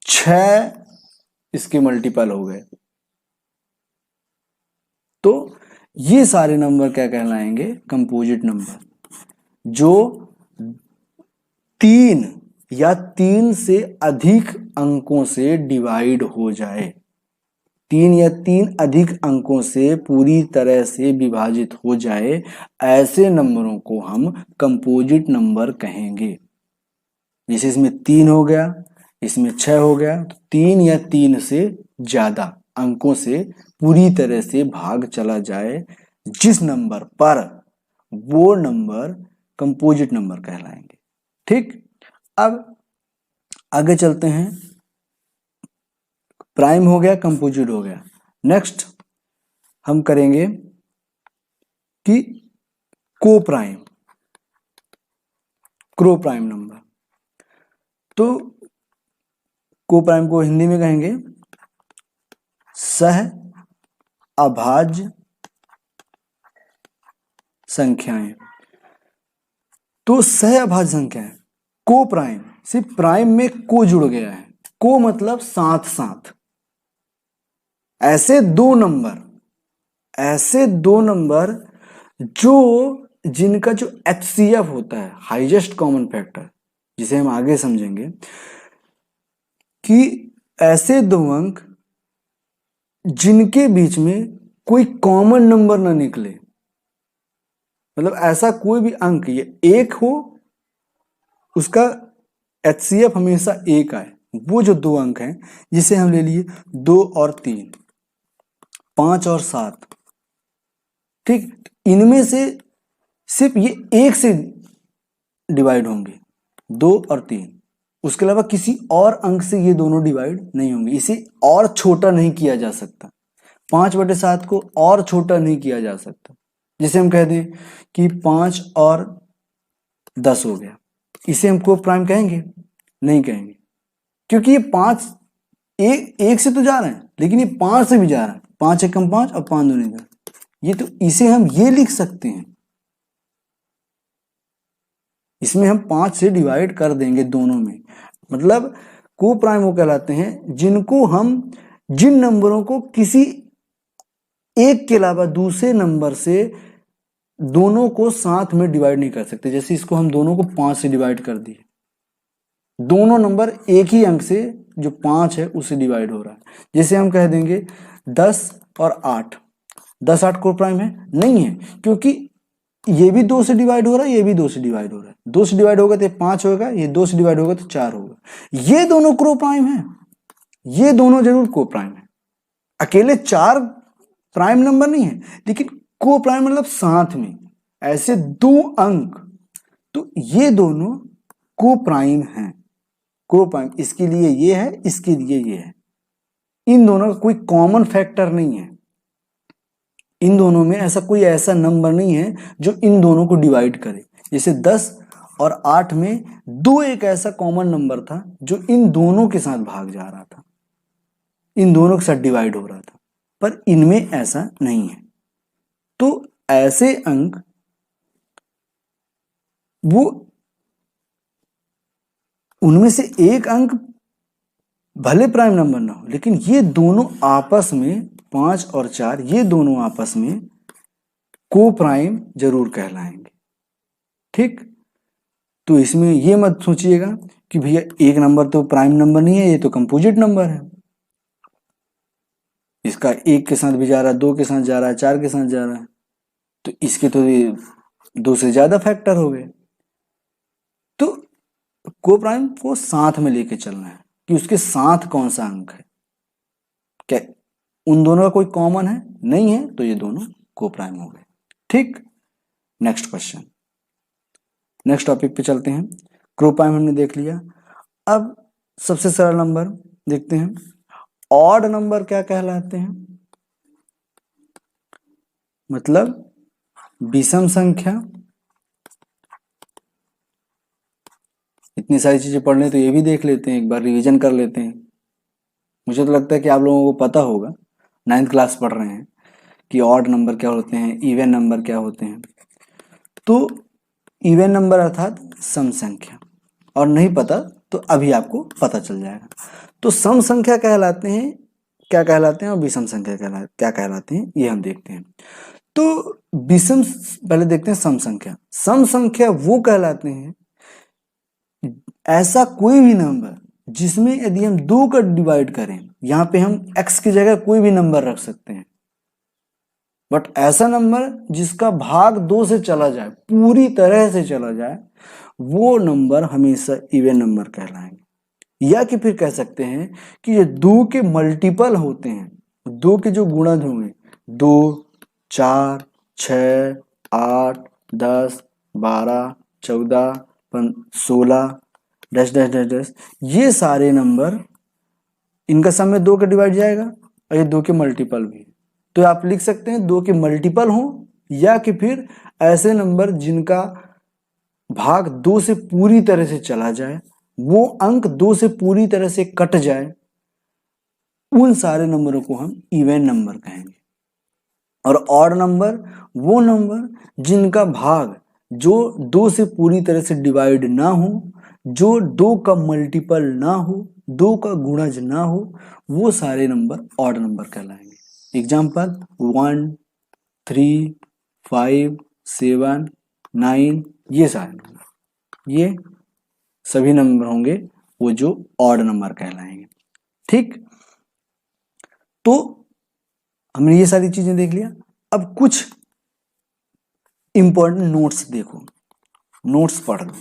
6 इसके मल्टीपल हो गए। तो ये सारे नंबर क्या कहलाएंगे, कंपोजिट नंबर, जो 3 या 3 से अधिक अंकों से डिवाइड हो जाए, 3 या 3 अधिक अंकों से पूरी तरह से विभाजित हो जाए, ऐसे नंबरों को हम कंपोजिट नंबर कहेंगे। जैसे इसमें 3 हो गया, इसमें 6 हो गया, तो 3 या 3 से ज्यादा अंकों से पूरी तरह से भाग चला जाए जिस नंबर पर, वो नंबर कंपोजिट नंबर कहलाएंगे। ठीक, अब आगे चलते हैं। प्राइम हो गया, कंपोजिट हो गया, नेक्स्ट हम करेंगे कि को प्राइम, क्रो प्राइम नंबर। तो को प्राइम को हिंदी में कहेंगे सह अभाज्य संख्याएं। तो सह अभाज्य संख्याएं, को प्राइम, सिर्फ प्राइम में को जुड़ गया है, को मतलब साथ साथ, ऐसे दो नंबर जो जिनका जो HCF होता है, हाईएस्ट कॉमन फैक्टर, जिसे हम आगे समझेंगे, कि ऐसे दो अंक जिनके बीच में कोई कॉमन नंबर ना निकले, मतलब ऐसा कोई भी अंक ये एक हो, उसका HCF हमेशा एक आए, वो जो दो अंक हैं, जिसे हम ले लिए 2 और 3, 5 और 7, ठीक, इनमें से सिर्फ ये एक से डिवाइड होंगे, 2 और 3, उसके अलावा किसी और अंक से ये दोनों डिवाइड नहीं होंगे। इसे और छोटा नहीं किया जा सकता, 5/7 को और छोटा नहीं किया जा सकता। जैसे हम कह दें कि 5 और 10 हो गया, इसे हम को प्राइम कहेंगे? नहीं कहेंगे, क्योंकि ये 5 एक से तो जा रहे हैं, लेकिन ये 5 से भी जा रहा है। 5 एकम 5 और 5 दूनी 10, ये तो इसे हम ये लिख सकते हैं, इसमें हम 5 से डिवाइड कर देंगे दोनों में। मतलब को प्राइम वो कहलाते हैं जिनको हम, जिन नंबरों को किसी एक के अलावा दूसरे नंबर से दोनों को साथ में डिवाइड नहीं कर सकते। जैसे इसको हम दोनों को 5 से डिवाइड कर दिए, दोनों नंबर एक ही अंक से जो 5 है उससे डिवाइड हो रहा है। जैसे हम कह देंगे 10 और 8, 10 8 को प्राइम है? नहीं है, क्योंकि ये भी 2 से डिवाइड हो रहा है, ये भी 2 से डिवाइड हो रहा है। 2 से डिवाइड होगा तो 5 होगा, ये 2 से डिवाइड होगा तो 4 होगा। ये दोनों को प्राइम है, ये दोनों जरूर को प्राइम है। अकेले 4 प्राइम नंबर नहीं है, लेकिन को प्राइम मतलब साथ में ऐसे 2 अंक, तो ये दोनों को प्राइम हैं। को प्राइम इसके लिए ये है, इसके लिए ये है। इन दोनों का कोई कॉमन फैक्टर नहीं है, इन दोनों में ऐसा कोई ऐसा नंबर नहीं है जो इन दोनों को डिवाइड करे। जैसे 10 और 8 में 2 एक ऐसा कॉमन नंबर था जो इन दोनों के साथ भाग जा रहा था, इन दोनों के साथ डिवाइड हो रहा था, पर इनमें ऐसा नहीं है। तो ऐसे अंक वो, उनमें से एक अंक भले प्राइम नंबर ना हो, लेकिन ये दोनों आपस में 5 और 4 ये दोनों आपस में को प्राइम जरूर कहलाएंगे। ठीक, तो इसमें ये मत सोचिएगा कि भैया एक नंबर तो प्राइम नंबर नहीं है, ये तो कंपोजिट नंबर है, इसका 1 के साथ भी जा रहा है, 2 के साथ जा रहा है, 4 के साथ जा रहा है, तो इसके तो ये 2 से ज्यादा फैक्टर हो गए। तो को प्राइम को साथ में लेके चलना है कि उसके साथ कौन सा अंक है। क्या उन दोनों का कोई कॉमन है? नहीं है, तो ये दोनों को प्राइम हो गए। ठीक, नेक्स्ट क्वेश्चन, नेक्स्ट टॉपिक पे चलते हैं। को प्राइम हमने देख लिया। अब सबसे सरल नंबर देखते हैं, ऑड नंबर क्या कहलाते हैं? मतलब विषम संख्या। इतनी सारी चीजें पढ़ लें तो ये भी देख लेते हैं, एक बार रिवीजन कर लेते हैं। मुझे तो लगता है कि आप लोगों को पता होगा, 9th क्लास पढ़ रहे हैं, कि ऑड नंबर क्या होते हैं, इवन नंबर क्या होते हैं। तो इवन नंबर अर्थात सम संख्या, और नहीं पता तो अभी आपको पता चल जाएगा। तो सम संख्या कहलाते हैं, क्या कहलाते हैं, और विषम संख्या क्या कहलाते हैं, ये हम देखते हैं। तो विषम, पहले देखते हैं सम संख्या। सम संख्या वो कहलाते हैं ऐसा कोई भी नंबर जिसमें यदि हम 2 का डिवाइड करें, यहां पे हम x की जगह कोई भी नंबर रख सकते हैं, बट ऐसा नंबर जिसका भाग 2 से चला जाए, पूरी तरह से चला जाए, वो नंबर हमेशा इवन नंबर कहलाएंगे। या कि फिर कह सकते हैं कि ये 2 के मल्टीपल होते हैं, 2 के जो गुणज होंगे, 2 4 6 8 10 12 14 16 डैश डैश डैश डैश, ये सारे नंबर, इनका सम में 2 का डिवाइड जाएगा, और ये 2 के मल्टीपल भी। तो आप लिख सकते हैं 2 के मल्टीपल हो, या कि फिर ऐसे नंबर जिनका भाग 2 से पूरी तरह से चला जाए, वो अंक 2 से पूरी तरह से कट जाए, उन सारे नंबरों को हम इवन नंबर कहेंगे। और ऑड नंबर वो नंबर जिनका भाग जो 2 से पूरी तरह से डिवाइड ना हो, जो 2 का मल्टीपल ना हो, 2 का गुणज ना हो, वो सारे नंबर ऑड नंबर कहलाएंगे। एग्जाम्पल 1 3 5 7 9, ये सारे नंबर, ये सभी नंबर होंगे वो जो ऑड नंबर कहलाएंगे। ठीक, तो हमने ये सारी चीजें देख लिया। अब कुछ इंपॉर्टेंट नोट्स देखो, नोट्स पढ़ लो।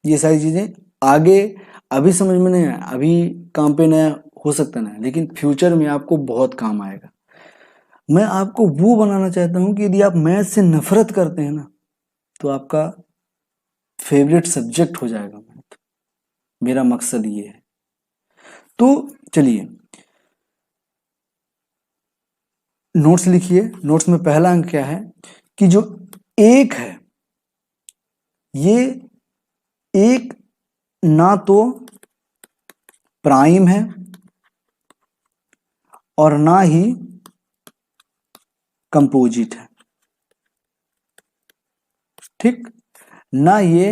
ये सारी चीजें आगे अभी समझ में नहीं आया, अभी काम पे नया हो सकता ना, लेकिन फ्यूचर में आपको बहुत काम आएगा। मैं आपको वो बनाना चाहता हूं कि यदि आप मैथ से नफरत करते हैं ना, तो आपका फेवरेट सब्जेक्ट हो जाएगा मैथ। मेरा मकसद ये है। तो चलिए नोट्स लिखिए। नोट्स में पहला अंक क्या है कि जो एक है, ये एक ना तो प्राइम है और ना ही कंपोजिट है, ठीक। ना ये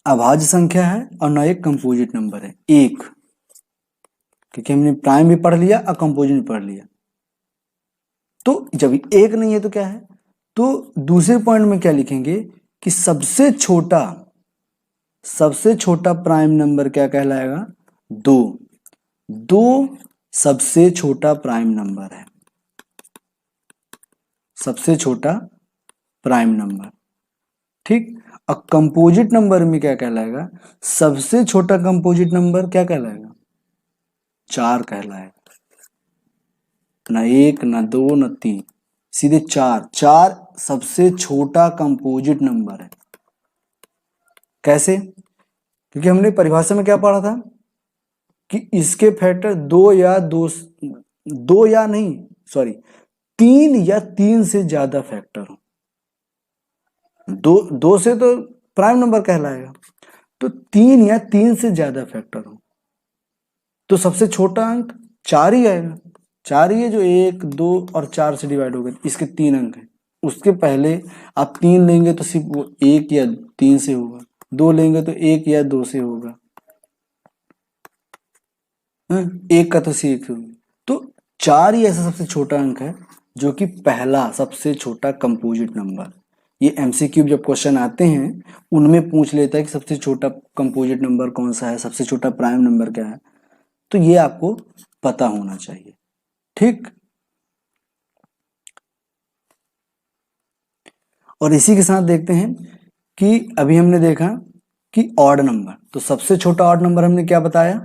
अभाज्य संख्या है और ना एक कंपोजिट नंबर है, एक, क्योंकि हमने प्राइम भी पढ़ लिया और कंपोजिट भी पढ़ लिया। तो जब एक नहीं है तो क्या है, तो दूसरे पॉइंट में क्या लिखेंगे कि सबसे छोटा प्राइम नंबर क्या कहलाएगा, 2। 2 सबसे छोटा प्राइम नंबर है, सबसे छोटा प्राइम नंबर, ठीक। और कंपोजिट नंबर में क्या कहलाएगा, सबसे छोटा कंपोजिट नंबर क्या कहलाएगा, 4 कहलाएगा। ना 1 ना 2 ना 3, सीधे 4। 4 सबसे छोटा कंपोजिट नंबर है। कैसे, क्योंकि हमने परिभाषा में क्या पढ़ा था कि इसके फैक्टर 2 या 2 या नहीं, सॉरी 3 या 3 से ज्यादा फैक्टर हो। 2 से तो प्राइम नंबर कहलाएगा, तो 3 या 3 से ज्यादा फैक्टर हो तो सबसे छोटा अंक 4 ही आएगा। 4 ही है जो 1 2 और 4 से डिवाइड हो गए, इसके 3 अंक हैं। उसके पहले आप 3 लेंगे तो सिर्फ वो 1 या 3 से होगा, 2 लेंगे तो 1 या 2 से होगा, 1 का तो सिर्फ 1 से होगा। तो 4 ही ऐसा सबसे छोटा अंक है जो कि पहला सबसे छोटा कंपोजिट नंबर। ये एमसीक्यू जब क्वेश्चन आते हैं उनमें पूछ लेता है कि सबसे छोटा कंपोजिट नंबर कौन सा है, सबसे छोटा प्राइम नंबर क्या है, तो ये आपको पता होना चाहिए, ठीक। और इसी के साथ देखते हैं कि अभी हमने देखा कि ऑड नंबर, तो सबसे छोटा ऑड नंबर हमने क्या बताया,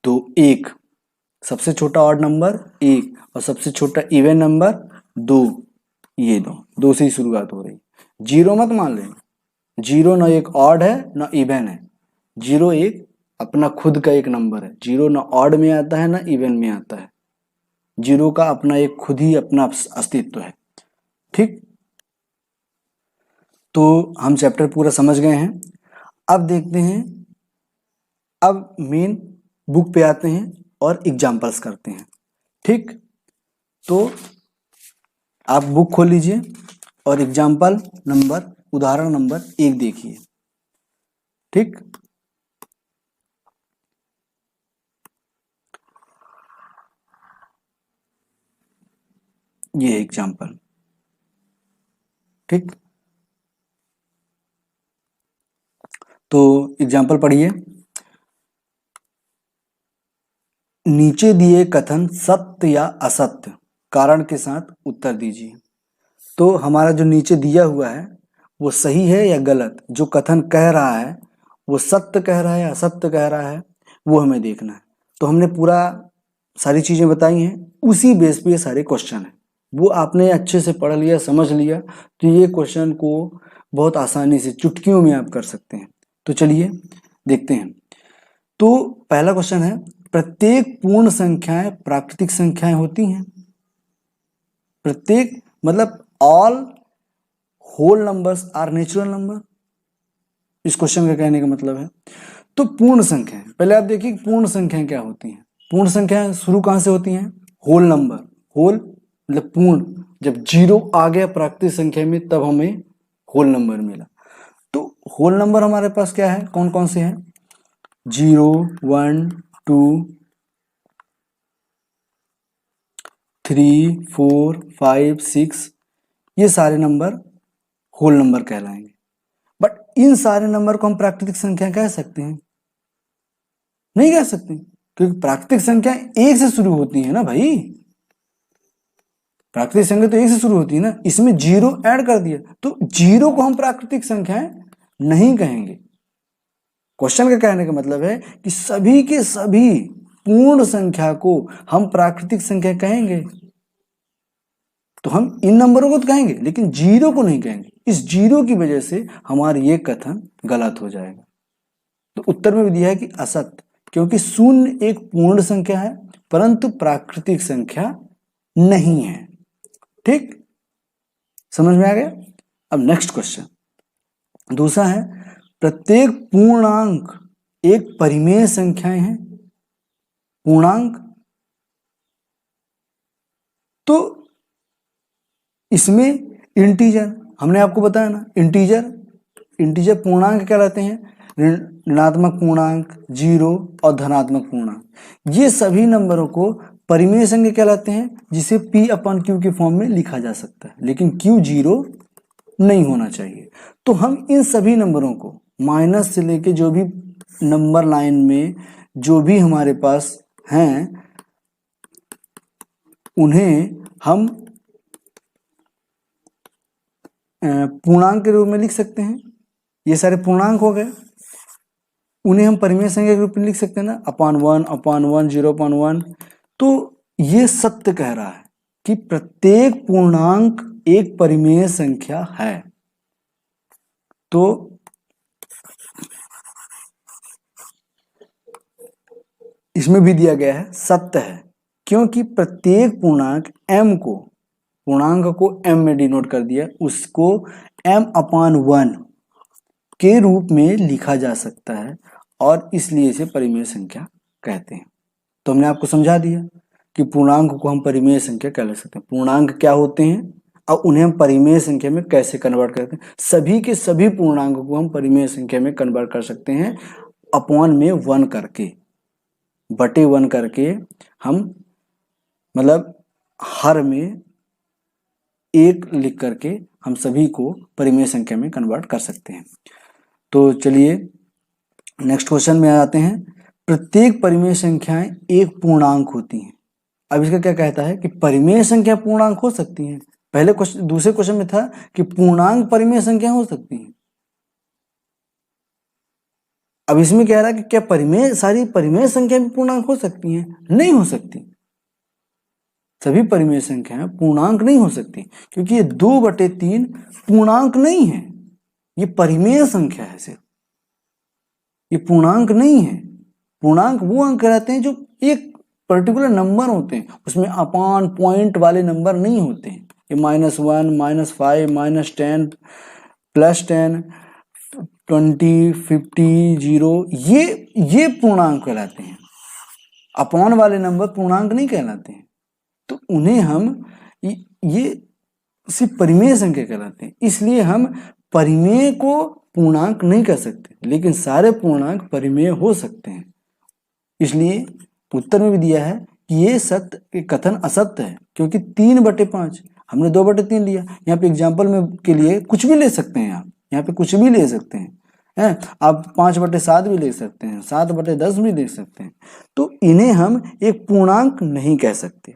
तो 1, सबसे छोटा ऑड नंबर 1 और सबसे छोटा इवन नंबर 2, ये 2 से ही शुरुआत हो रही। 0 मत मान लें, 0 ना एक ऑड है ना इवन है, 0 एक अपना खुद का एक नंबर है। 0 ना ऑड में आता है ना इवन में आता है, 0 का अपना एक खुद ही अपना अस्तित्व है, ठीक। तो हम चैप्टर पूरा समझ गए हैं। अब देखते हैं, अब मेन बुक पे आते हैं और एग्जाम्पल्स करते हैं, ठीक। तो आप बुक खोल लीजिए और एग्जाम्पल नंबर, उदाहरण नंबर 1 देखिए, ठीक। ये एग्जाम्पल, ठीक। तो एग्जाम्पल पढ़िए। नीचे दिए कथन सत्य या असत्य कारण के साथ उत्तर दीजिए। तो हमारा जो नीचे दिया हुआ है वो सही है या गलत, जो कथन कह रहा है वो सत्य कह रहा है या असत्य कह रहा है, वो हमें देखना है। तो हमने पूरा सारी चीजें बताई हैं, उसी बेस पे ये सारे क्वेश्चन हैं। वो आपने अच्छे से पढ़ लिया, समझ लिया, तो ये क्वेश्चन को बहुत आसानी से चुटकियों में आप कर सकते हैं। तो चलिए देखते हैं। तो पहला क्वेश्चन है, प्रत्येक पूर्ण संख्याएं प्राकृतिक संख्याएं होती हैं। प्रत्येक मतलब all whole numbers are natural number, इस क्वेश्चन का कहने का मतलब है। तो पूर्ण संख्याएं, पहले आप देखिए पूर्ण संख्याएं क्या होती हैं। पूर्ण संख्याएं शुरू कहां से होती हैं, होल नंबर। होल मतलब पूर्ण, जब 0 आ गया प्राकृतिक संख्या में तब हमें होल नंबर मिला। तो होल नंबर हमारे पास क्या है, कौन कौन से हैं, 0 1 2 3 4 5 6, ये सारे नंबर होल नंबर कहलाएंगे। बट इन सारे नंबर को हम प्राकृतिक संख्या कह सकते हैं, नहीं कह सकते, क्योंकि प्राकृतिक संख्या 1 से शुरू होती है ना भाई। प्राकृतिक संख्या तो 1 से शुरू होती है ना, इसमें 0 ऐड कर दिया तो 0 को हम प्राकृतिक संख्याएं नहीं कहेंगे। क्वेश्चन का कहने का मतलब है कि सभी के सभी पूर्ण संख्या को हम प्राकृतिक संख्या कहेंगे। तो हम इन नंबरों को तो कहेंगे लेकिन 0 को नहीं कहेंगे। इस 0 की वजह से हमारा ये कथन गलत हो जाएगा। तो उत्तर में भी दिया है कि असत्य, क्योंकि शून्य एक पूर्ण संख्या है परंतु प्राकृतिक संख्या नहीं है। ठीक, समझ में आ गया। अब नेक्स्ट क्वेश्चन दूसरा है, प्रत्येक पूर्णांक एक परिमेय संख्याएं हैं। पूर्णांक, तो इसमें इंटीजर, हमने आपको बताया ना, इंटीजर पूर्णांक कहलाते हैं। ऋणात्मक पूर्णांक, जीरो और धनात्मक पूर्णांक, ये सभी नंबरों को परिमेय संख्या कहलाते हैं, जिसे P/Q के फॉर्म में लिखा जा सकता है, लेकिन Q जीरो नहीं होना चाहिए। तो हम इन सभी नंबरों को माइनस से लेके जो भी नंबर लाइन में जो भी हमारे पास हैं उन्हें हम पूर्णांक के रूप में लिख सकते हैं। ये सारे पूर्णांक हो गए, उन्हें हम परिमेय संख्या के रूप में लिख सकते हैं ना, अपॉन वन, 0.1। तो ये सत्य कह रहा है कि प्रत्येक पूर्णांक एक परिमेय संख्या है। तो इसमें भी दिया गया है सत्य है, क्योंकि प्रत्येक पूर्णांक m में डिनोट कर दिया, उसको m/1 के रूप में लिखा जा सकता है और इसलिए इसे परिमेय संख्या कहते हैं। तो हमने आपको समझा दिया कि पूर्णांक को हम परिमेय संख्या कह सकते हैं, पूर्णांक क्या होते हैं और उन्हें हम परिमेय संख्या में कैसे कन्वर्ट करते हैं। सभी के सभी पूर्णांक को हम परिमेय संख्या में कन्वर्ट कर सकते हैं अपॉन में 1 करके, बटे 1 करके, हम मतलब हर में 1 लिख करके हम सभी को परिमेय संख्या में कन्वर्ट कर सकते हैं। तो चलिए नेक्स्ट क्वेश्चन में आते हैं। प्रत्येक परिमेय संख्याएं एक पूर्णांक होती हैं। अब इसका क्या कहता है कि परिमेय संख्या पूर्णांक हो सकती हैं। पहले क्वेश्चन, दूसरे क्वेश्चन में था कि पूर्णांक परिमेय संख्या हो सकती हैं। अब इसमें कह रहा है कि क्या सारी परिमेय संख्या भी पूर्णांक हो सकती हैं? नहीं हो सकती। सभी परिमेय संख्याएं पूर्णांक नहीं हो सकती, क्योंकि ये 2/3 पूर्णांक नहीं है, ये परिमेय संख्या है सिर्फ, ये पूर्णांक नहीं है। पूर्णांक वो अंक रहते हैं जो एक पर्टिकुलर नंबर होते हैं, उसमें अपान पॉइंट वाले नंबर नहीं होते हैं। ये -1, -5, -10, +10, 20, 50, 0, ये पूर्णांक कहलाते हैं। अपॉन वाले नंबर पूर्णांक नहीं कहलाते हैं। तो उन्हें हम ये सिर्फ परिमेय संख्या कहलाते हैं। इसलिए हम परिमेय को पूर्णांक नहीं कह सकते, लेकिन सारे पूर्णांक परिमेय हो सकते हैं। इसलिए उत्तर में भी दिया है कि ये सत्य कथन असत्य है, क्योंकि 3/5 हमने 2/3 लिया। यहाँ पे एग्जाम्पल में के लिए कुछ भी ले सकते हैं, आप यहाँ पे कुछ भी ले सकते हैं, आप 5/7 भी ले सकते हैं, 7/10 भी ले सकते हैं। तो इन्हें हम एक पूर्णांक नहीं कह सकते।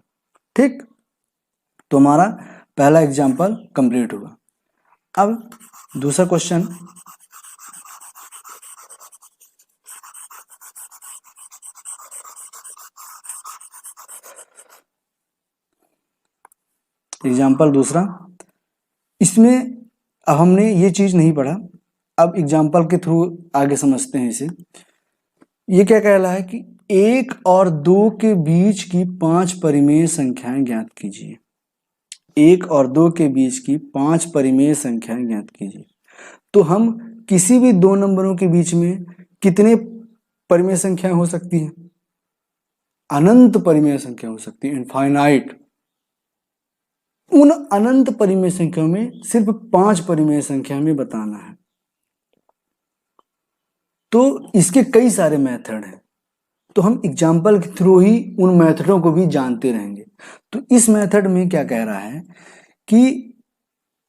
ठीक, तो हमारा पहला एग्जाम्पल कंप्लीट हुआ। अब दूसरा क्वेश्चन, एग्जाम्पल दूसरा, इसमें अब हमने ये चीज नहीं पढ़ा, अब एग्जाम्पल के थ्रू आगे समझते हैं इसे। ये क्या कह रहा है कि 1 और 2 के बीच की 5 परिमेय संख्याएं ज्ञात कीजिए। 1 और 2 के बीच की 5 परिमेय संख्याएं ज्ञात कीजिए। तो हम किसी भी दो नंबरों के बीच में कितने परिमेय संख्याएं हो सकती हैं? अनंत परिमेय संख्या हो सकती है, इनफाइनाइट। उन अनंत परिमेय संख्या में सिर्फ 5 परिमेय संख्या में बताना है। तो इसके कई सारे मेथड हैं, तो हम एग्जाम्पल के थ्रू ही उन मेथडों को भी जानते रहेंगे। तो इस मेथड में क्या कह रहा है कि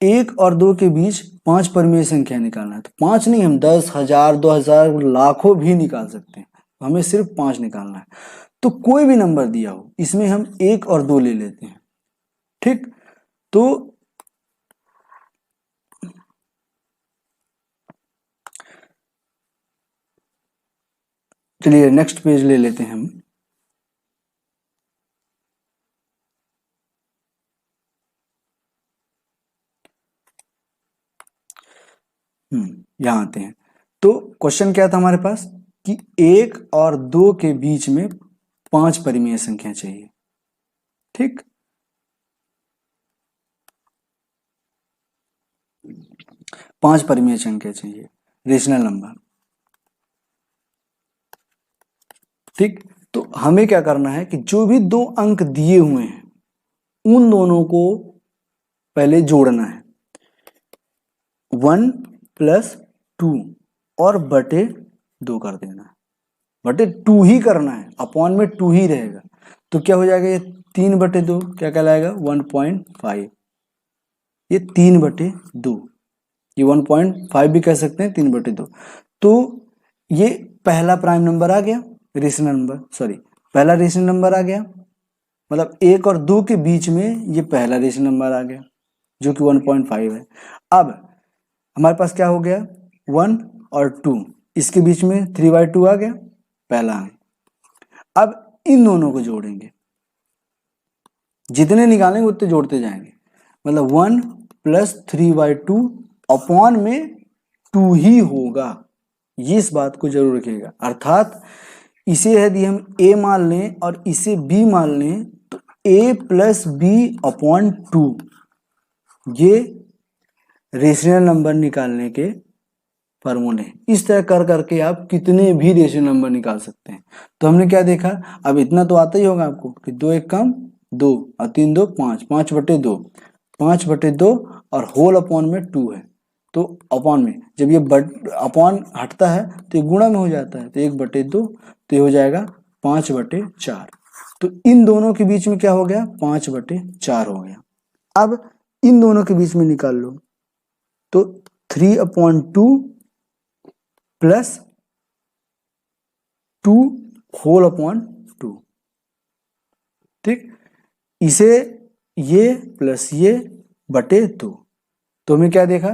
1 और 2 के बीच 5 परिमेय संख्या निकालना है। तो 5 नहीं, हम 10, 1000, 2000, लाखों भी निकाल सकते हैं, हमें सिर्फ 5 निकालना है। तो कोई भी नंबर दिया हो, इसमें हम 1 और 2 ले लेते हैं। ठीक, तो चलिए नेक्स्ट पेज ले लेते हैं हम। यहाँ आते हैं। तो क्वेश्चन क्या था हमारे पास कि 1 और 2 के बीच में 5 परिमेय संख्या चाहिए। ठीक, पांच परिमेय संख्या चाहिए, रेशनल नंबर। ठीक, तो हमें क्या करना है कि जो भी 2 अंक दिए हुए हैं उन दोनों को पहले जोड़ना है। 1 + 2 और बटे 2 कर देना है, बटे 2 ही करना है, अपॉन में 2 ही रहेगा। तो क्या हो जाएगा, ये 3/2 क्या कहलाएगा, 1.5। ये 3/2, ये 1.5 भी कह सकते हैं, 3/2। तो ये पहला प्राइम नंबर आ गया, रेशनल नंबर, सॉरी पहला रेशनल नंबर आ गया, मतलब 1 और 2 के बीच में ये पहला रेशनल नंबर आ गया जो कि 1.5 है। अब हमारे पास क्या हो गया, 1 और 2, इसके बीच में 3/2 आ गया, पहला है। अब इन दोनों को जोड़ेंगे, जितने निकालेंगे उतने जोड़ते जाएंगे, मतलब 1 + 3/2 अपॉन में 2 ही होगा, ये इस बात को जरूर रखिएगा। अर्थात इसे यदि हम a मान लें और इसे b मान लें तो a + b अपॉन 2, ये रेशनल नंबर निकालने के फॉर्मूले। इस तरह कर करके आप कितने भी रेशनल नंबर निकाल सकते हैं। तो हमने क्या देखा, अब इतना तो आता ही होगा आपको कि 2 1 कम 2 और 3 2 5, 5/2, 5/2 और होल अपॉन में 2 है। तो अपॉन में जब ये अपॉन हटता है तो ये गुणा में हो जाता है, तो 1/2, तो ये हो जाएगा 5/4। तो इन दोनों के बीच में क्या हो गया, 5/4 हो गया। अब इन दोनों के बीच में निकाल लो, तो 3/2 + 2 होल अपॉन 2। ठीक, इसे ये प्लस ये बटे 2, तो हमें क्या देखा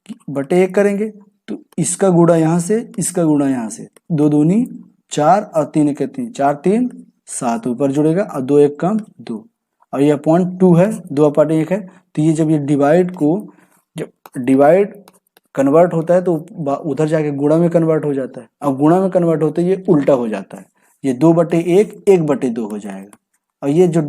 कि बटे 1 करेंगे तो इसका गुणा यहाँ से, इसका गुणा यहाँ से, 2 दूनी 4 और 3 1 3, 4 3 7 ऊपर जुड़ेगा और 2 1 कम 2, और ये अपॉन 2 है, 2/1 है। तो ये जब ये डिवाइड को, जब डिवाइड कन्वर्ट होता है तो उधर जाके गुणा में कन्वर्ट हो जाता है, अब गुणा में कन्वर्ट होते ये उल्टा हो जाता है, ये 2/1 1/2 हो जाएगा, और ये जो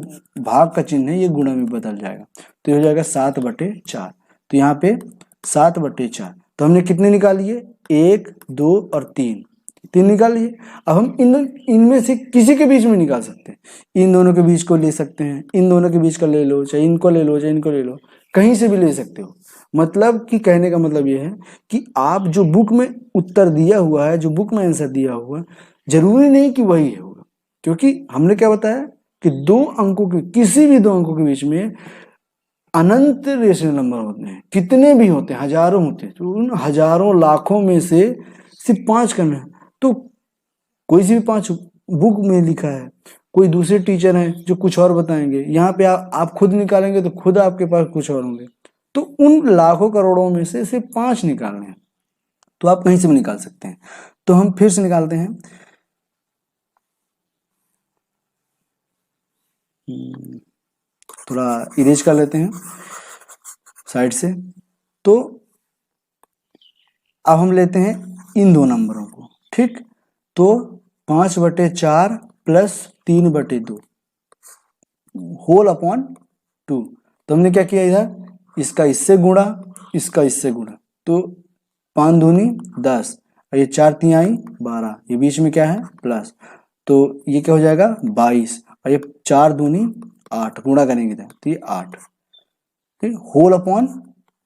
भाग का चिन्ह है ये गुणा में बदल जाएगा, तो ये हो जाएगा 7/4। तो यहाँ पे 7/4, तो हमने कितने निकाल लिए, 1 2 और 3 निकाल लिए। अब हम इनमें से किसी के बीच में निकाल सकते हैं, इन दोनों के बीच को ले सकते हैं, इन दोनों के बीच का ले लो, चाहे इनको ले लो, चाहे इनको ले लो, कहीं से भी ले सकते हो। मतलब कि कहने का मतलब ये है कि आप जो बुक में उत्तर दिया हुआ है, जो बुक में आंसर दिया हुआ है, जरूरी नहीं कि वही होगा, क्योंकि हमने क्या बताया कि 2 अंकों के, किसी भी 2 अंकों के बीच में अनंत रेशनल नंबर होते हैं, कितने भी होते हैं, हजारों होते हैं, तो उन हजारों लाखों में से सिर्फ 5 करना है। तो कोई सी भी 5 बुक में लिखा है, कोई दूसरे टीचर हैं जो कुछ और बताएंगे, यहाँ पे आप खुद निकालेंगे तो खुद आपके पास कुछ और होंगे, तो उन लाखों करोड़ों में से सिर्फ 5 निकालने हैं, तो आप कहीं से भी निकाल सकते हैं। तो हम फिर से निकालते हैं, थोड़ा इरेज कर लेते हैं साइड से। तो अब हम लेते हैं इन 2 नंबरों को, ठीक, तो 5/4 + 3/2 होल अपॉन 2। तो हमने क्या किया, इधर इसका इससे गुणा, इसका इससे गुणा, तो 5 दूनी 10 और ये 4 तिहाई 12, ये बीच में क्या है प्लस, तो ये क्या हो जाएगा 22, और ये 4 दूनी 8, गुणा करेंगे तो ये 8, ठीक, होल अपॉन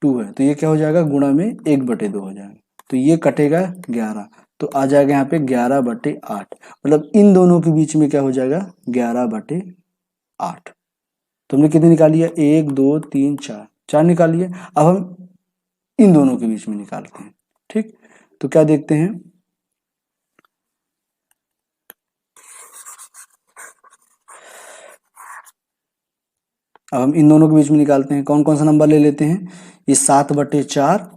2 है, तो ये क्या हो जाएगा गुणा में 1/2 हो जाएगा, तो ये कटेगा 11, तो आ जाएगा यहाँ पे 11/8, मतलब इन दोनों के बीच में क्या हो जाएगा 11/8। तो हमने कितने निकाली है, 1 2 3 4 निकाल लिए। अब हम इन दोनों के बीच में निकालते हैं, ठीक, तो क्या देखते हैं, अब हम इन दोनों के बीच में निकालते हैं, कौन कौन सा नंबर ले लेते हैं, ये 7/4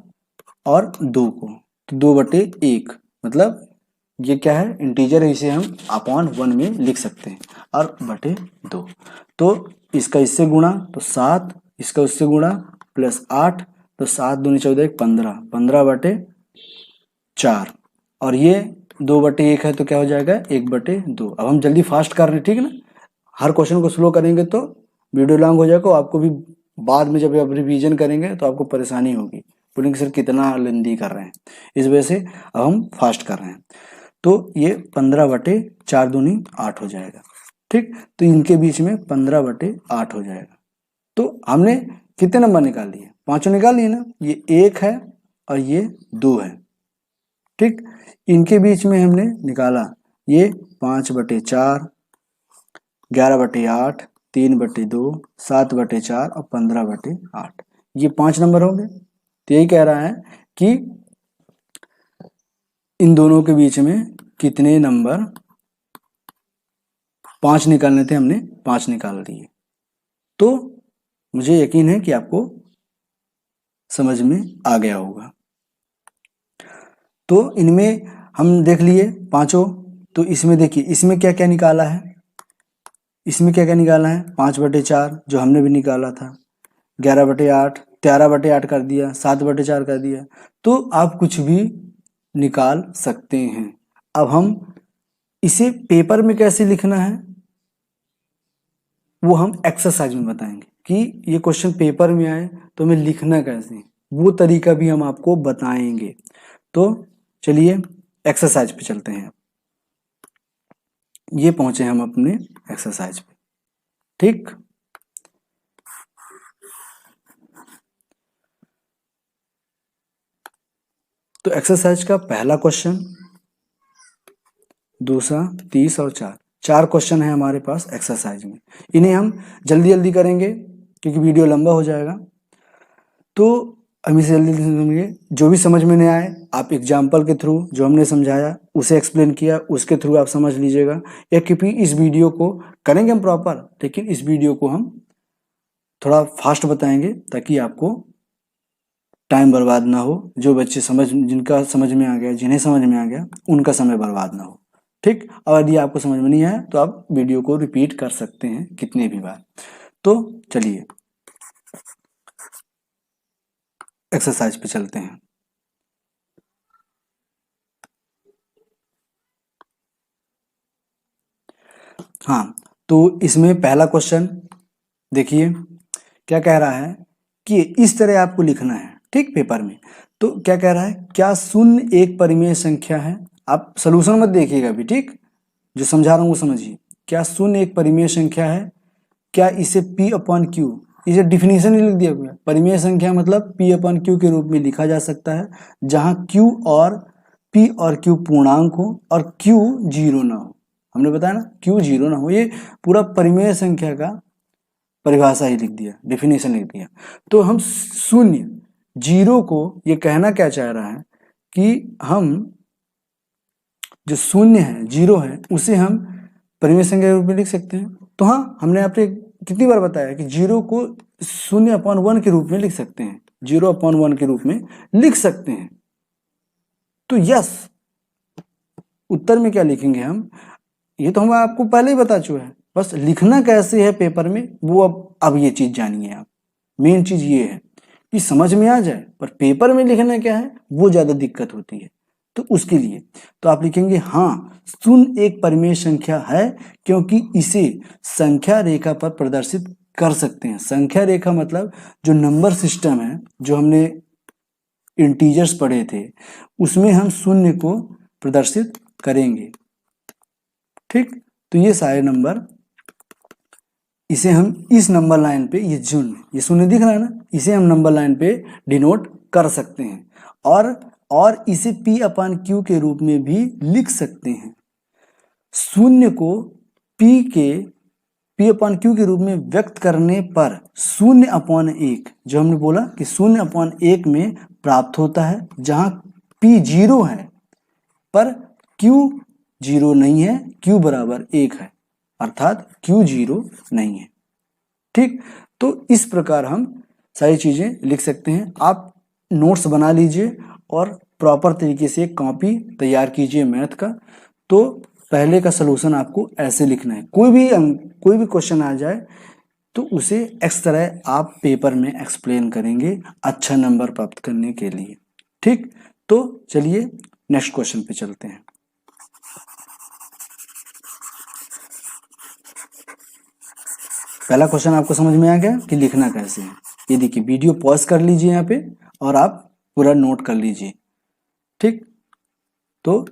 और 2 को, तो 2/1, मतलब ये क्या है इंटीजर है, इसे हम अपॉन 1 में लिख सकते हैं, और बटे 2, तो इसका इससे गुणा तो 7, इसका उससे गुणा प्लस 8, तो 7 दूनी 14 15, 15/4, और ये 2/1 है तो क्या हो जाएगा 1/2। अब हम जल्दी फास्ट कर रहे हैं, ठीक है ना। हर क्वेश्चन को स्लो करेंगे तो वीडियो लॉन्ग हो जाएगा, आपको भी बाद में जब आप रिवीजन करेंगे तो आपको परेशानी होगी, बोलेंगे सर कितना लेंदी कर रहे हैं। इस वजह से अब हम फास्ट कर रहे हैं। तो ये 15/4 दूनी 8 हो जाएगा, ठीक। तो इनके बीच में 15/8 हो जाएगा। तो हमने कितने नंबर निकाल लिए, पांचों निकाल लिए ना। ये 1 है और ये 2 है, ठीक। इनके बीच में हमने निकाला ये 5/4, 11/8, 3/2, 7/4 और 15/8। ये 5 नंबर हो गए। तो यही कह रहा है कि इन दोनों के बीच में कितने नंबर, 5 निकालने थे, हमने 5 निकाल दिए। तो मुझे यकीन है कि आपको समझ में आ गया होगा। तो इनमें हम देख लिए पांचों। तो इसमें देखिए, इसमें क्या क्या निकाला है, इसमें क्या क्या निकाला है, 5/4 जो हमने भी निकाला था, 11/8, 13/8 कर दिया, 7/4 कर दिया। तो आप कुछ भी निकाल सकते हैं। अब हम इसे पेपर में कैसे लिखना है वो हम एक्सरसाइज में बताएंगे कि ये क्वेश्चन पेपर में आए तो हमें लिखना कैसे है, वो तरीका भी हम आपको बताएंगे। तो चलिए एक्सरसाइज पे चलते हैं। ये पहुंचे हम अपने एक्सरसाइज पे, ठीक। तो एक्सरसाइज का पहला क्वेश्चन, दूसरा, 30 और 4 क्वेश्चन है हमारे पास एक्सरसाइज में। इन्हें हम जल्दी जल्दी करेंगे क्योंकि वीडियो लंबा हो जाएगा। तो हम इसे जल्दी जल्दी समझेंगे। जो भी समझ में नहीं आए आप एग्जाम्पल के थ्रू, जो हमने समझाया उसे एक्सप्लेन किया, उसके थ्रू आप समझ लीजिएगा। या क्योंकि इस वीडियो को करेंगे हम प्रॉपर, लेकिन इस वीडियो को हम थोड़ा फास्ट बताएंगे ताकि आपको टाइम बर्बाद ना हो। जो बच्चे जिनका समझ में आ गया, जिन्हें समझ में आ गया, उनका समय बर्बाद ना हो, ठीक। और यदि आपको समझ में नहीं आया तो आप वीडियो को रिपीट कर सकते हैं कितने भी बार। तो चलिए एक्सरसाइज पे चलते हैं। हाँ, तो इसमें पहला क्वेश्चन देखिए क्या कह रहा है कि इस तरह आपको लिखना है, ठीक, पेपर में। तो क्या कह रहा है, क्या शून्य एक परिमेय संख्या है। आप सलूशन मत देखिएगा अभी, ठीक। जो समझा रहा हूँ वो समझिए। क्या शून्य एक परिमेय संख्या है, क्या इसे P/Q, इसे डिफिनीशन ही लिख दिया गया। परिमेय संख्या मतलब P/Q के रूप में लिखा जा सकता है, जहां Q और P और Q पूर्णांक हो और Q जीरो ना हो। हमने बताया ना, Q जीरो ना हो। ये पूरा परिमेय संख्या का परिभाषा ही लिख दिया, डिफिनेशन लिख दिया। तो हम शून्य, जीरो को ये कहना क्या चाह रहा है कि हम जो शून्य है, जीरो है, उसे हम परिमेय संख्या के रूप में लिख सकते हैं। तो हाँ, हमने आपसे कितनी बार बताया कि जीरो को 0/1 के रूप में लिख सकते हैं, 0/1 के रूप में लिख सकते हैं। तो यस, उत्तर में क्या लिखेंगे हम, ये तो हम आपको पहले ही बता चुके हैं। बस लिखना कैसे है पेपर में वो अब ये चीज जानिए आप। मेन चीज ये है कि समझ में आ जाए, पर पेपर में लिखना क्या है वो ज्यादा दिक्कत होती है। तो उसके लिए तो आप लिखेंगे हाँ, शून्य एक परिमेय संख्या है क्योंकि इसे संख्या रेखा पर प्रदर्शित कर सकते हैं। संख्या रेखा मतलब जो नंबर सिस्टम है, जो हमने इंटीजर्स पढ़े थे, उसमें हम शून्य को प्रदर्शित करेंगे, ठीक। तो ये सारे नंबर, इसे हम इस नंबर लाइन पे, ये शून्य दिख रहा है ना, इसे हम नंबर लाइन पे डिनोट कर सकते हैं। और इसे P/Q के रूप में भी लिख सकते हैं। शून्य को P/Q के रूप में व्यक्त करने पर 0/1, जो हमने बोला कि 0/1 में प्राप्त होता है, जहां P 0 है पर Q 0 नहीं है, Q बराबर 1 है, अर्थात Q 0 नहीं है, ठीक। तो इस प्रकार हम सारी चीजें लिख सकते हैं। आप नोट्स बना लीजिए और प्रॉपर तरीके से कॉपी तैयार कीजिए मैथ का। तो पहले का सलूशन आपको ऐसे लिखना है। कोई भी क्वेश्चन आ जाए तो उसे इस तरह आप पेपर में एक्सप्लेन करेंगे अच्छा नंबर प्राप्त करने के लिए, ठीक। तो चलिए नेक्स्ट क्वेश्चन पे चलते हैं। पहला क्वेश्चन आपको समझ में आ गया कि लिखना कैसे है। ये देखिए, वीडियो पॉज कर लीजिए यहाँ पे और आप पूरा नोट कर लीजिए, ठीक। तो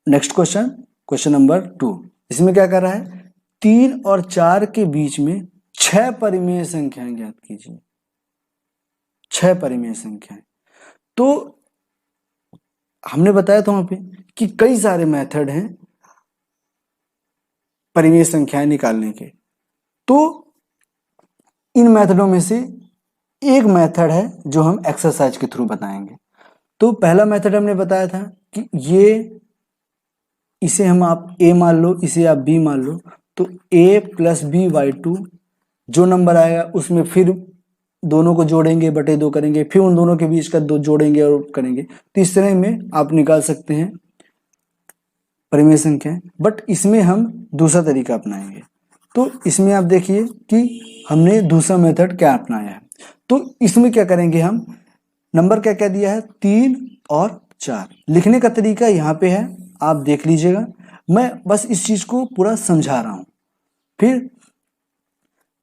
नेक्स्ट क्वेश्चन, क्वेश्चन नंबर 2, इसमें क्या कर रहा है, 3 और 4 के बीच में 6 परिमेय संख्याएं ज्ञात कीजिए। 6 परिमेय संख्याएं। तो हमने बताया था वहां पे कि कई सारे मेथड हैं परिमेय संख्याएं निकालने के। तो इन मेथडों में से एक मेथड है जो हम एक्सरसाइज के थ्रू बताएंगे। तो पहला मेथड हमने बताया था कि इसे हम आप a मान लो, इसे आप b मान लो, तो a प्लस बी बाई 2 जो नंबर आएगा उसमें फिर दोनों को जोड़ेंगे, बटे 2 करेंगे, फिर उन दोनों के बीच का 2 जोड़ेंगे और करेंगे। तो इस तरह में आप निकाल सकते हैं परिमेय संख्या। बट इसमें हम दूसरा तरीका अपनाएंगे। तो इसमें आप देखिए कि हमने दूसरा मेथड क्या अपनाया है। तो इसमें क्या करेंगे, हम नंबर क्या क्या दिया है, 3 और 4। लिखने का तरीका यहाँ पे है, आप देख लीजिएगा। मैं बस इस चीज को पूरा समझा रहा हूं। फिर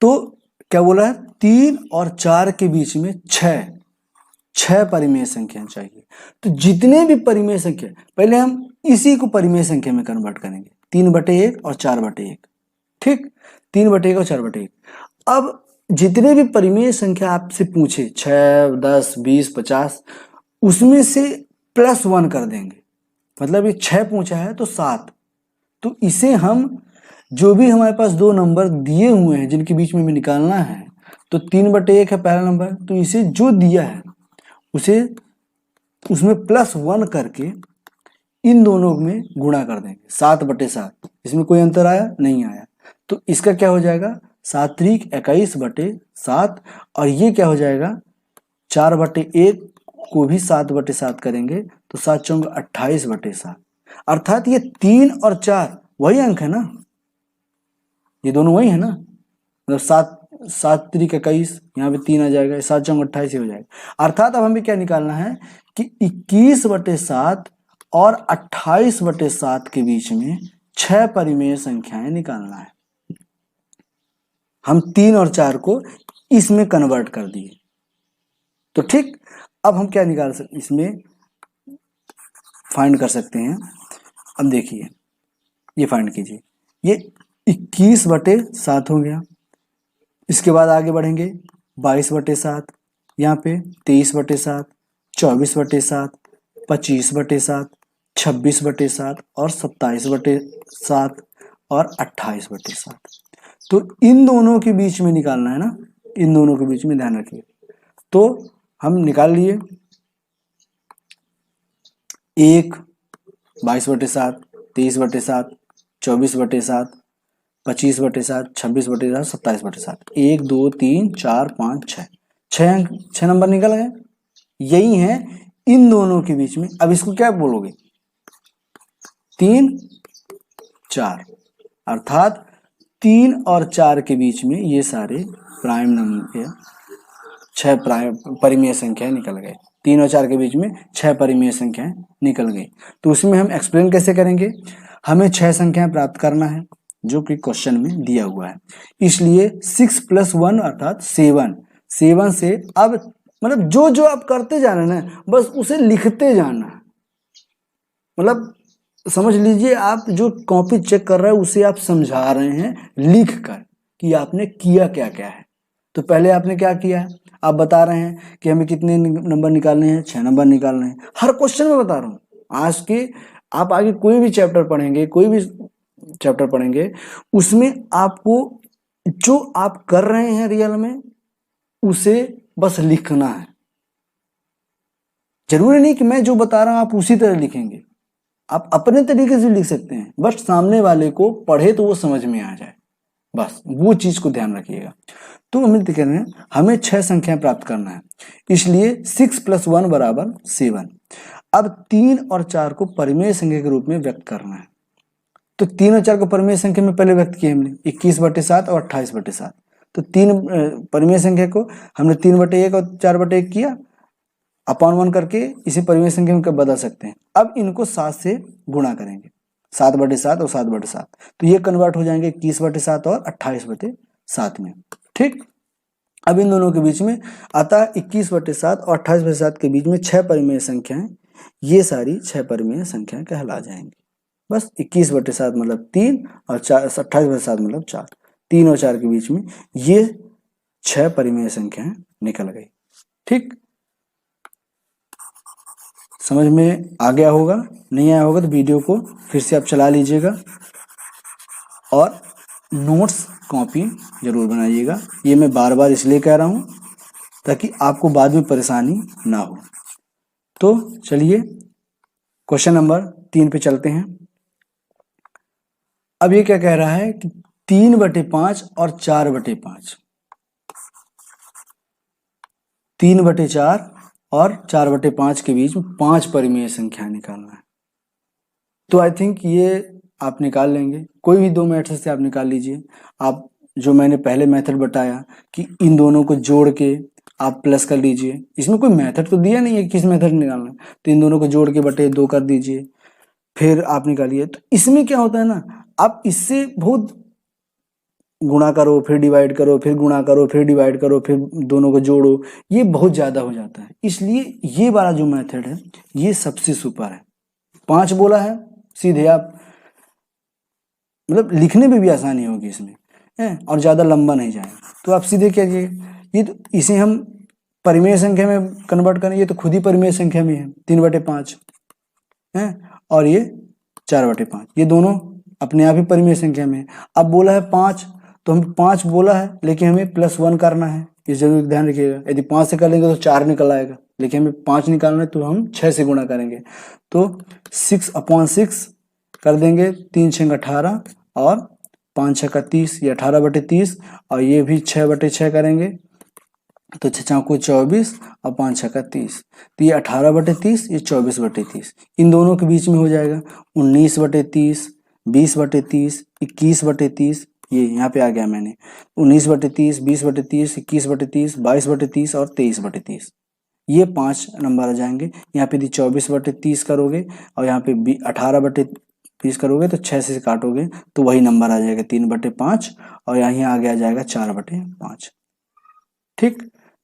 तो क्या बोला है, 3 और 4 के बीच में 6 परिमेय संख्या चाहिए। तो जितने भी परिमेय संख्या, पहले हम इसी को परिमेय संख्या में कन्वर्ट करेंगे, 3/1 और 4/1, ठीक। 3/1 और 4/1। अब जितने भी परिमेय संख्या आपसे पूछे, 6, 10, 20, 50, उसमें से +1 कर देंगे। मतलब ये 6 पूछा है तो 7। तो इसे हम, जो भी हमारे पास 2 नंबर दिए हुए हैं जिनके बीच में हमें निकालना है, तो 3/1 है पहला नंबर, तो इसे जो दिया है उसे उसमें +1 करके इन दोनों में गुणा कर देंगे, 7/7। इसमें कोई अंतर आया? नहीं आया। तो इसका क्या हो जाएगा, 7 त्रिक 21/7। और ये क्या हो जाएगा, 4/1 को भी 7/7 करेंगे तो 7 चौंग 28/7। अर्थात ये 3 और 4 वही अंक है ना, ये दोनों वही है ना। मतलब 7 त्रिक 21, यहाँ पे 3 आ जाएगा, 7 चौंग 28 हो जाएगा। अर्थात अब हमें क्या निकालना है कि 21/7 और 28/7 के बीच में 6 परिमेय संख्याएं निकालना है। हम 3 और 4 को इसमें कन्वर्ट कर दिए, तो ठीक। अब हम क्या निकाल सकते, इसमें फाइंड कर सकते हैं। अब देखिए, ये फाइंड कीजिए, ये 21/7 हो गया। इसके बाद आगे बढ़ेंगे, 22/7, यहाँ पे 23/7, 24/7, 25/7, 26/7 और 27/7 और 28/7। तो इन दोनों के बीच में निकालना है ना, इन दोनों के बीच में ध्यान रखिए। तो हम निकाल लिए, 1 22/7, 23/7, 24/7, 25/7, 26/7, 27/7, 1 2 3 4 5 6, 6 नंबर निकल गए। यही है इन दोनों के बीच में। अब इसको क्या बोलोगे, 3 4, अर्थात 3 और 4 के बीच में ये सारे प्राइम नंबर, 6 प्राइम परिमेय संख्याएं निकल गए। 3 और 4 के बीच में 6 परिमेय संख्याएं निकल गई। तो उसमें हम एक्सप्लेन कैसे करेंगे, हमें 6 संख्याएं प्राप्त करना है जो कि क्वेश्चन में दिया हुआ है। इसलिए 6 + 1 अर्थात 7 से अब मतलब जो जो आप करते जाना ना, बस उसे लिखते जाना है। मतलब समझ लीजिए, आप जो कॉपी चेक कर रहे हैं उसे आप समझा रहे हैं लिख कर कि आपने किया क्या क्या है। तो पहले आपने क्या किया है, आप बता रहे हैं कि हमें कितने नंबर निकालने हैं, 6 नंबर निकालने हैं। हर क्वेश्चन में बता रहा हूँ। आज के आप आगे कोई भी चैप्टर पढ़ेंगे, कोई भी चैप्टर पढ़ेंगे, उसमें आपको जो आप कर रहे हैं रियल में उसे बस लिखना है। जरूरी नहीं कि मैं जो बता रहा हूं आप उसी तरह लिखेंगे, आप अपने तरीके से लिख सकते हैं, बस सामने वाले को पढ़े तो वो समझ में आ जाए, बस वो चीज को ध्यान रखिएगा। तो हम कह रहे हैं हमें 6 संख्याएं प्राप्त करना है, इसलिए 6 + 1 = 7। अब 3 और 4 को परिमेय संख्या के रूप में व्यक्त करना है। तो 3 और 4 को परिमेय संख्या में पहले व्यक्त किए हमने, 21/7 और 28/7। तो 3 परिमेय संख्या को हमने 3/1 और 4/1 किया, अपॉन 1 करके इसे परिमेय संख्या में बदल सकते हैं। अब इनको 7 से गुणा करेंगे, 7/7 और 7/7, तो ये कन्वर्ट हो जाएंगे 21/7 और 28/7 में। ठीक, अब इन दोनों के बीच में अतः 21/7 और 28/7 के बीच में 6 परिमेय संख्याएं, ये सारी 6 परिमेय संख्याएं कहला जाएंगी। बस 21/7 मतलब 3 और 28/7 मतलब 4, 3 और 4 के बीच में ये 6 परिमेय संख्याएं निकल गई। ठीक, समझ में आ गया होगा, नहीं आया होगा तो वीडियो को फिर से आप चला लीजिएगा और नोट्स कॉपी जरूर बनाइएगा। ये मैं बार बार इसलिए कह रहा हूँ ताकि आपको बाद में परेशानी ना हो। तो चलिए क्वेश्चन नंबर 3 पे चलते हैं। अब ये क्या कह रहा है कि 3/5 और 4/5, 3/4 और 4/5 के बीच में 5 परिमेय संख्या निकालना है। तो आई थिंक ये आप निकाल लेंगे, कोई भी 2 मेथड से आप निकाल लीजिए। आप जो मैंने पहले मेथड बताया कि इन दोनों को जोड़ के आप प्लस कर लीजिए, इसमें कोई मेथड तो दिया नहीं है किस मेथड निकालना है, तो इन दोनों को जोड़ के बटे 2 कर दीजिए, फिर आप निकालिए। तो इसमें क्या होता है ना, आप इससे बहुत गुणा करो फिर डिवाइड करो फिर गुणा करो फिर डिवाइड करो फिर दोनों को जोड़ो, ये बहुत ज़्यादा हो जाता है। इसलिए ये वाला जो मेथड है ये सबसे सुपर है। 5 बोला है, सीधे आप मतलब लिखने में भी आसानी होगी इसमें है और ज़्यादा लंबा नहीं जाएगा। तो आप सीधे क्या कीजिए, ये तो इसे हम परिमेय संख्या में कन्वर्ट करें, ये तो खुद ही परिमेय संख्या में है 3/5 है और ये 4/5, ये दोनों अपने आप ही परिमेय संख्या में है। अब बोला है 5, तो हम 5 बोला है लेकिन हमें +1 करना है, ये जरूर ध्यान रखिएगा। यदि 5 से कर लेंगे तो 4 निकल आएगा, लेकिन हमें 5 निकालना है तो हम 6 से गुणा करेंगे, तो 6/6 कर देंगे, 3 6 18 और 5 6 30, ये 18/30 और ये भी 6/6 करेंगे तो 6 चौको 24 और 5 6 30, तो ये 18/30, ये 24/30, इन दोनों के बीच में हो जाएगा 19/30, 20/30, 21/30, ये यहाँ पे आ गया मैंने 19/30, 20/30, 21/30, 22/30 और 23/30, ये 5 नंबर आ जाएंगे। यहाँ पे यदि 24/30 करोगे और यहाँ पे 18/30 करोगे तो 6 से काटोगे तो वही नंबर आ जाएगा 3/5 और यहाँ आगे आ जाएगा 4/5। ठीक,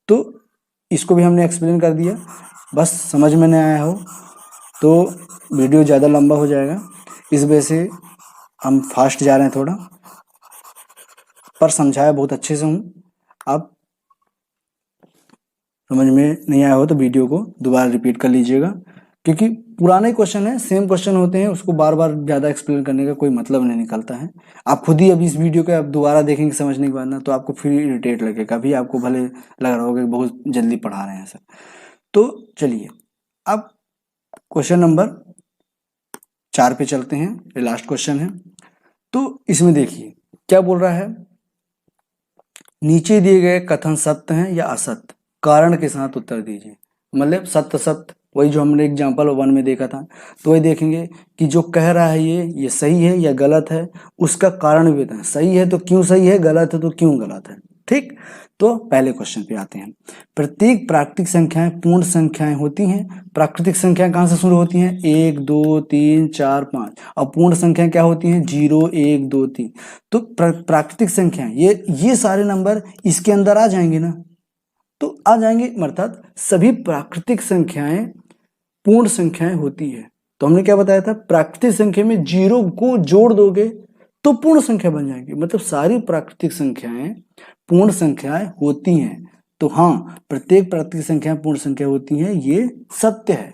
तो इसको भी हमने एक्सप्लेन कर दिया। बस समझ में नहीं आया हो तो वीडियो ज़्यादा लंबा हो जाएगा, इस वजह से हम फास्ट जा रहे हैं थोड़ा, पर समझाया बहुत अच्छे से हूँ। आप समझ में नहीं आया हो तो वीडियो को दोबारा रिपीट कर लीजिएगा, क्योंकि पुराने क्वेश्चन है, सेम क्वेश्चन होते हैं, उसको बार बार ज़्यादा एक्सप्लेन करने का कोई मतलब नहीं निकलता है। आप खुद ही अभी इस वीडियो को आप दोबारा देखेंगे समझने के बाद ना, तो आपको फिर इरिटेट लगेगा, अभी आपको भले लग रहा होगा कि बहुत जल्दी पढ़ा रहे हैं सर। तो चलिए अब क्वेश्चन नंबर 4 पे चलते हैं, ये लास्ट क्वेश्चन है। तो इसमें देखिए क्या बोल रहा है, नीचे दिए गए कथन सत्य हैं या असत्य, कारण के साथ उत्तर दीजिए। मतलब सत्य सत्य, वही जो हमने एग्जाम्पल 1 में देखा था, तो वही देखेंगे कि जो कह रहा है ये सही है या गलत है, उसका कारण भी बताएं। सही है तो क्यों सही है, गलत है तो क्यों गलत है। ठीक, तो पहले क्वेश्चन पे आते हैं। प्रत्येक प्राकृतिक संख्याएं पूर्ण संख्याएं होती हैं। प्राकृतिक संख्याएं कहाँ से शुरू होती हैं, 1 2 3 4 5, और पूर्ण संख्याएं क्या होती हैं, 0 1 2 3। तो प्राकृतिक संख्याएं ये सारे नंबर इसके अंदर आ जाएंगे ना, तो आ जाएंगे, अर्थात सभी प्राकृतिक संख्याएं पूर्ण संख्याएं होती है। तो हमने क्या बताया था, प्राकृतिक संख्या में 0 को जोड़ दोगे तो पूर्ण संख्या बन जाएगी, मतलब सारी प्राकृतिक संख्याएं पूर्ण संख्याएं होती हैं। तो हाँ, प्रत्येक प्राकृतिक संख्या पूर्ण संख्या होती हैं, ये सत्य है,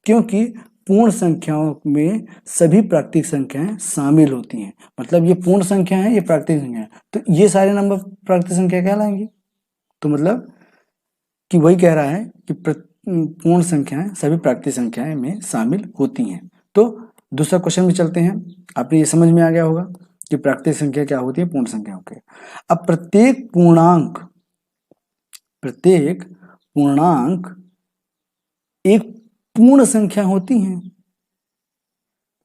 क्योंकि पूर्ण संख्याओं में सभी प्राकृतिक संख्याएं शामिल होती हैं। मतलब ये पूर्ण संख्या है, ये प्राकृतिक संख्या है, तो ये सारे नंबर प्राकृतिक संख्या कहलाएंगी। तो मतलब कि वही कह रहा है कि पूर्ण संख्याएं सभी प्राकृतिक संख्याएं में शामिल होती हैं। तो दूसरा क्वेश्चन में चलते हैं। आपने ये समझ में आ गया होगा कि प्राकृतिक संख्या क्या होती है, पूर्ण संख्या होती है। अब प्रत्येक पूर्णांक एक पूर्ण संख्या होती है।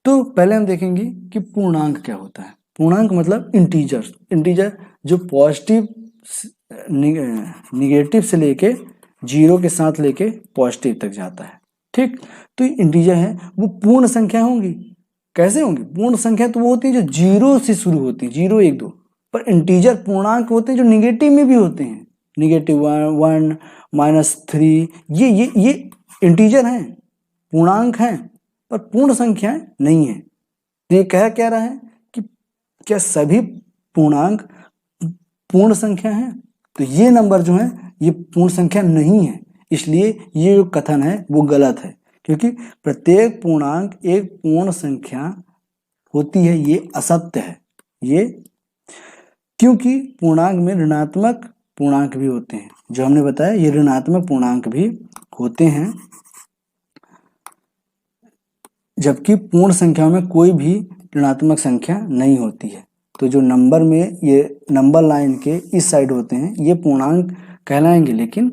तो पहले हम देखेंगे कि पूर्णांक क्या होता है। पूर्णांक मतलब इंटीजर जो पॉजिटिव निगेटिव से लेके 0 के साथ लेके पॉजिटिव तक जाता है। ठीक, तो इंटीजर है वो पूर्ण संख्या होंगी, कैसे होंगे? पूर्ण संख्या तो वो होती है जो जीरो से शुरू होती है, 0 1 2, पर इंटीजर पूर्णांक होते हैं जो निगेटिव में भी होते हैं, -1 -3, ये इंटीजर हैं, पूर्णांक हैं, पर पूर्ण संख्याएं नहीं है। तो ये क्या रहा है कि क्या सभी पूर्णांक पूर्ण संख्या है? तो ये नंबर जो है ये पूर्ण संख्या नहीं है, इसलिए ये जो कथन है वो गलत है, क्योंकि प्रत्येक पूर्णांक एक पूर्ण संख्या होती है, ये असत्य है। ये क्योंकि पूर्णांक में ऋणात्मक पूर्णांक भी होते हैं, जो हमने बताया ये ऋणात्मक पूर्णांक भी होते हैं, जबकि पूर्ण संख्या में कोई भी ऋणात्मक संख्या नहीं होती है। तो जो नंबर में ये नंबर लाइन के इस साइड होते हैं ये पूर्णांक कहलाएंगे, लेकिन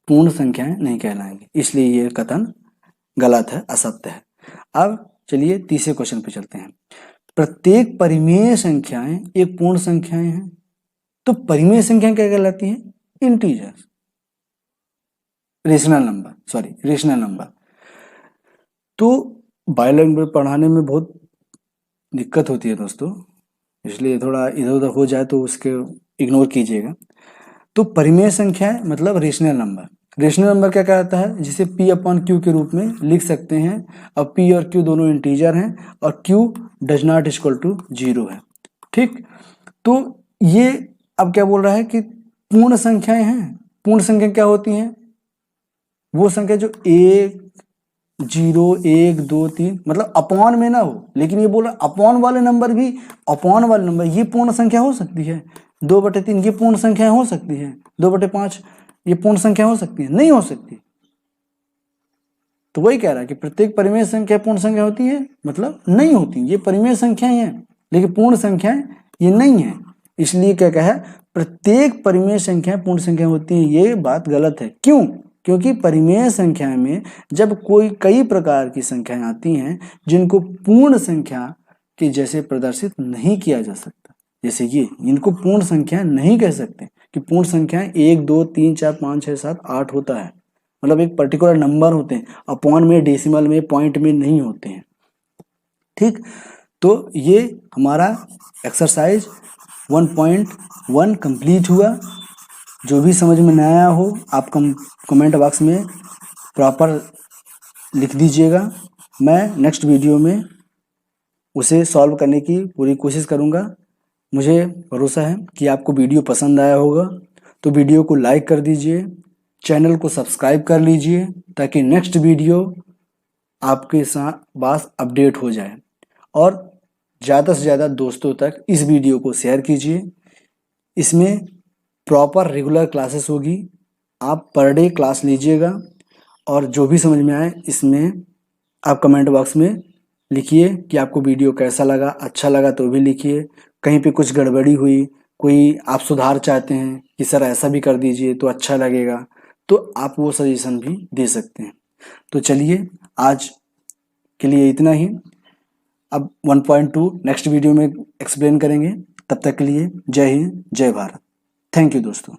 पूर्ण संख्याएं नहीं कहलाएंगे, इसलिए ये कथन गलत है, असत्य है। अब चलिए तीसरे क्वेश्चन पे चलते हैं। प्रत्येक परिमेय संख्याएं एक पूर्ण संख्याएं हैं, तो परिमेय संख्याएं क्या कहलाती हैं? Integers, rational number. तो बायोलॉजी पढ़ाने में बहुत दिक्कत होती है दोस्तों, इसलिए थोड़ा इधर उधर हो जाए तो उसके इग्नोर कीजिएगा। तो परिमेय संख्या मतलब रेशनल नंबर। रेशनल नंबर क्या कहता है? जिसे P/Q के रूप में लिख सकते हैं। अब P और Q दोनों इंटीजर हैं और Q does not equal to 0 है। ठीक, तो ये अब क्या बोल रहा है कि पूर्ण संख्याएं हैं। पूर्ण संख्या क्या होती हैं? वो संख्या जो 1 0 1 2 3 मतलब अपॉन में ना हो, लेकिन ये बोल रहा अपॉन वाले नंबर ये पूर्ण संख्या हो सकती है। 2/3 ये पूर्ण संख्या हो सकती है। 2/5 ये पूर्ण संख्या हो सकती है? नहीं हो सकती। तो वही कह रहा है कि प्रत्येक परिमेय संख्या पूर्ण संख्या होती है, मतलब नहीं होती। ये परिमेय संख्याएं हैं लेकिन पूर्ण संख्याएं ये नहीं है, इसलिए क्या कहा? प्रत्येक परिमेय संख्या पूर्ण संख्या होती है। ये बात गलत है। क्यों? क्योंकि परिमेय संख्या में जब कई प्रकार की संख्याएं आती हैं जिनको पूर्ण संख्या के जैसे प्रदर्शित नहीं किया जा सकता, जैसे ये, इनको पूर्ण संख्या नहीं कह सकते कि पूर्ण संख्याएं 1 2 3 4 5 6 7 8 होता है, मतलब एक पर्टिकुलर नंबर होते हैं, अपॉन में, डेसिमल में, पॉइंट में नहीं होते हैं। ठीक, तो ये हमारा एक्सरसाइज 1.1 कंप्लीट हुआ। जो भी समझ में नहीं आया हो आप कमेंट बॉक्स में प्रॉपर लिख दीजिएगा। मैं नेक्स्ट वीडियो में उसे सॉल्व करने की पूरी कोशिश करूँगा। मुझे भरोसा है कि आपको वीडियो पसंद आया होगा, तो वीडियो को लाइक कर दीजिए, चैनल को सब्सक्राइब कर लीजिए, ताकि नेक्स्ट वीडियो आपके साथ पास अपडेट हो जाए। और ज़्यादा से ज़्यादा दोस्तों तक इस वीडियो को शेयर कीजिए। इसमें प्रॉपर रेगुलर क्लासेस होगी, आप पर डे क्लास लीजिएगा, और जो भी समझ में आए इसमें आप कमेंट बॉक्स में लिखिए कि आपको वीडियो कैसा लगा। अच्छा लगा तो भी लिखिए, कहीं पे कुछ गड़बड़ी हुई, कोई आप सुधार चाहते हैं कि सर ऐसा भी कर दीजिए तो अच्छा लगेगा, तो आप वो सजेशन भी दे सकते हैं। तो चलिए आज के लिए इतना ही। अब 1.2 नेक्स्ट वीडियो में एक्सप्लेन करेंगे। तब तक के लिए जय हिंद, जय भारत। थैंक यू दोस्तों।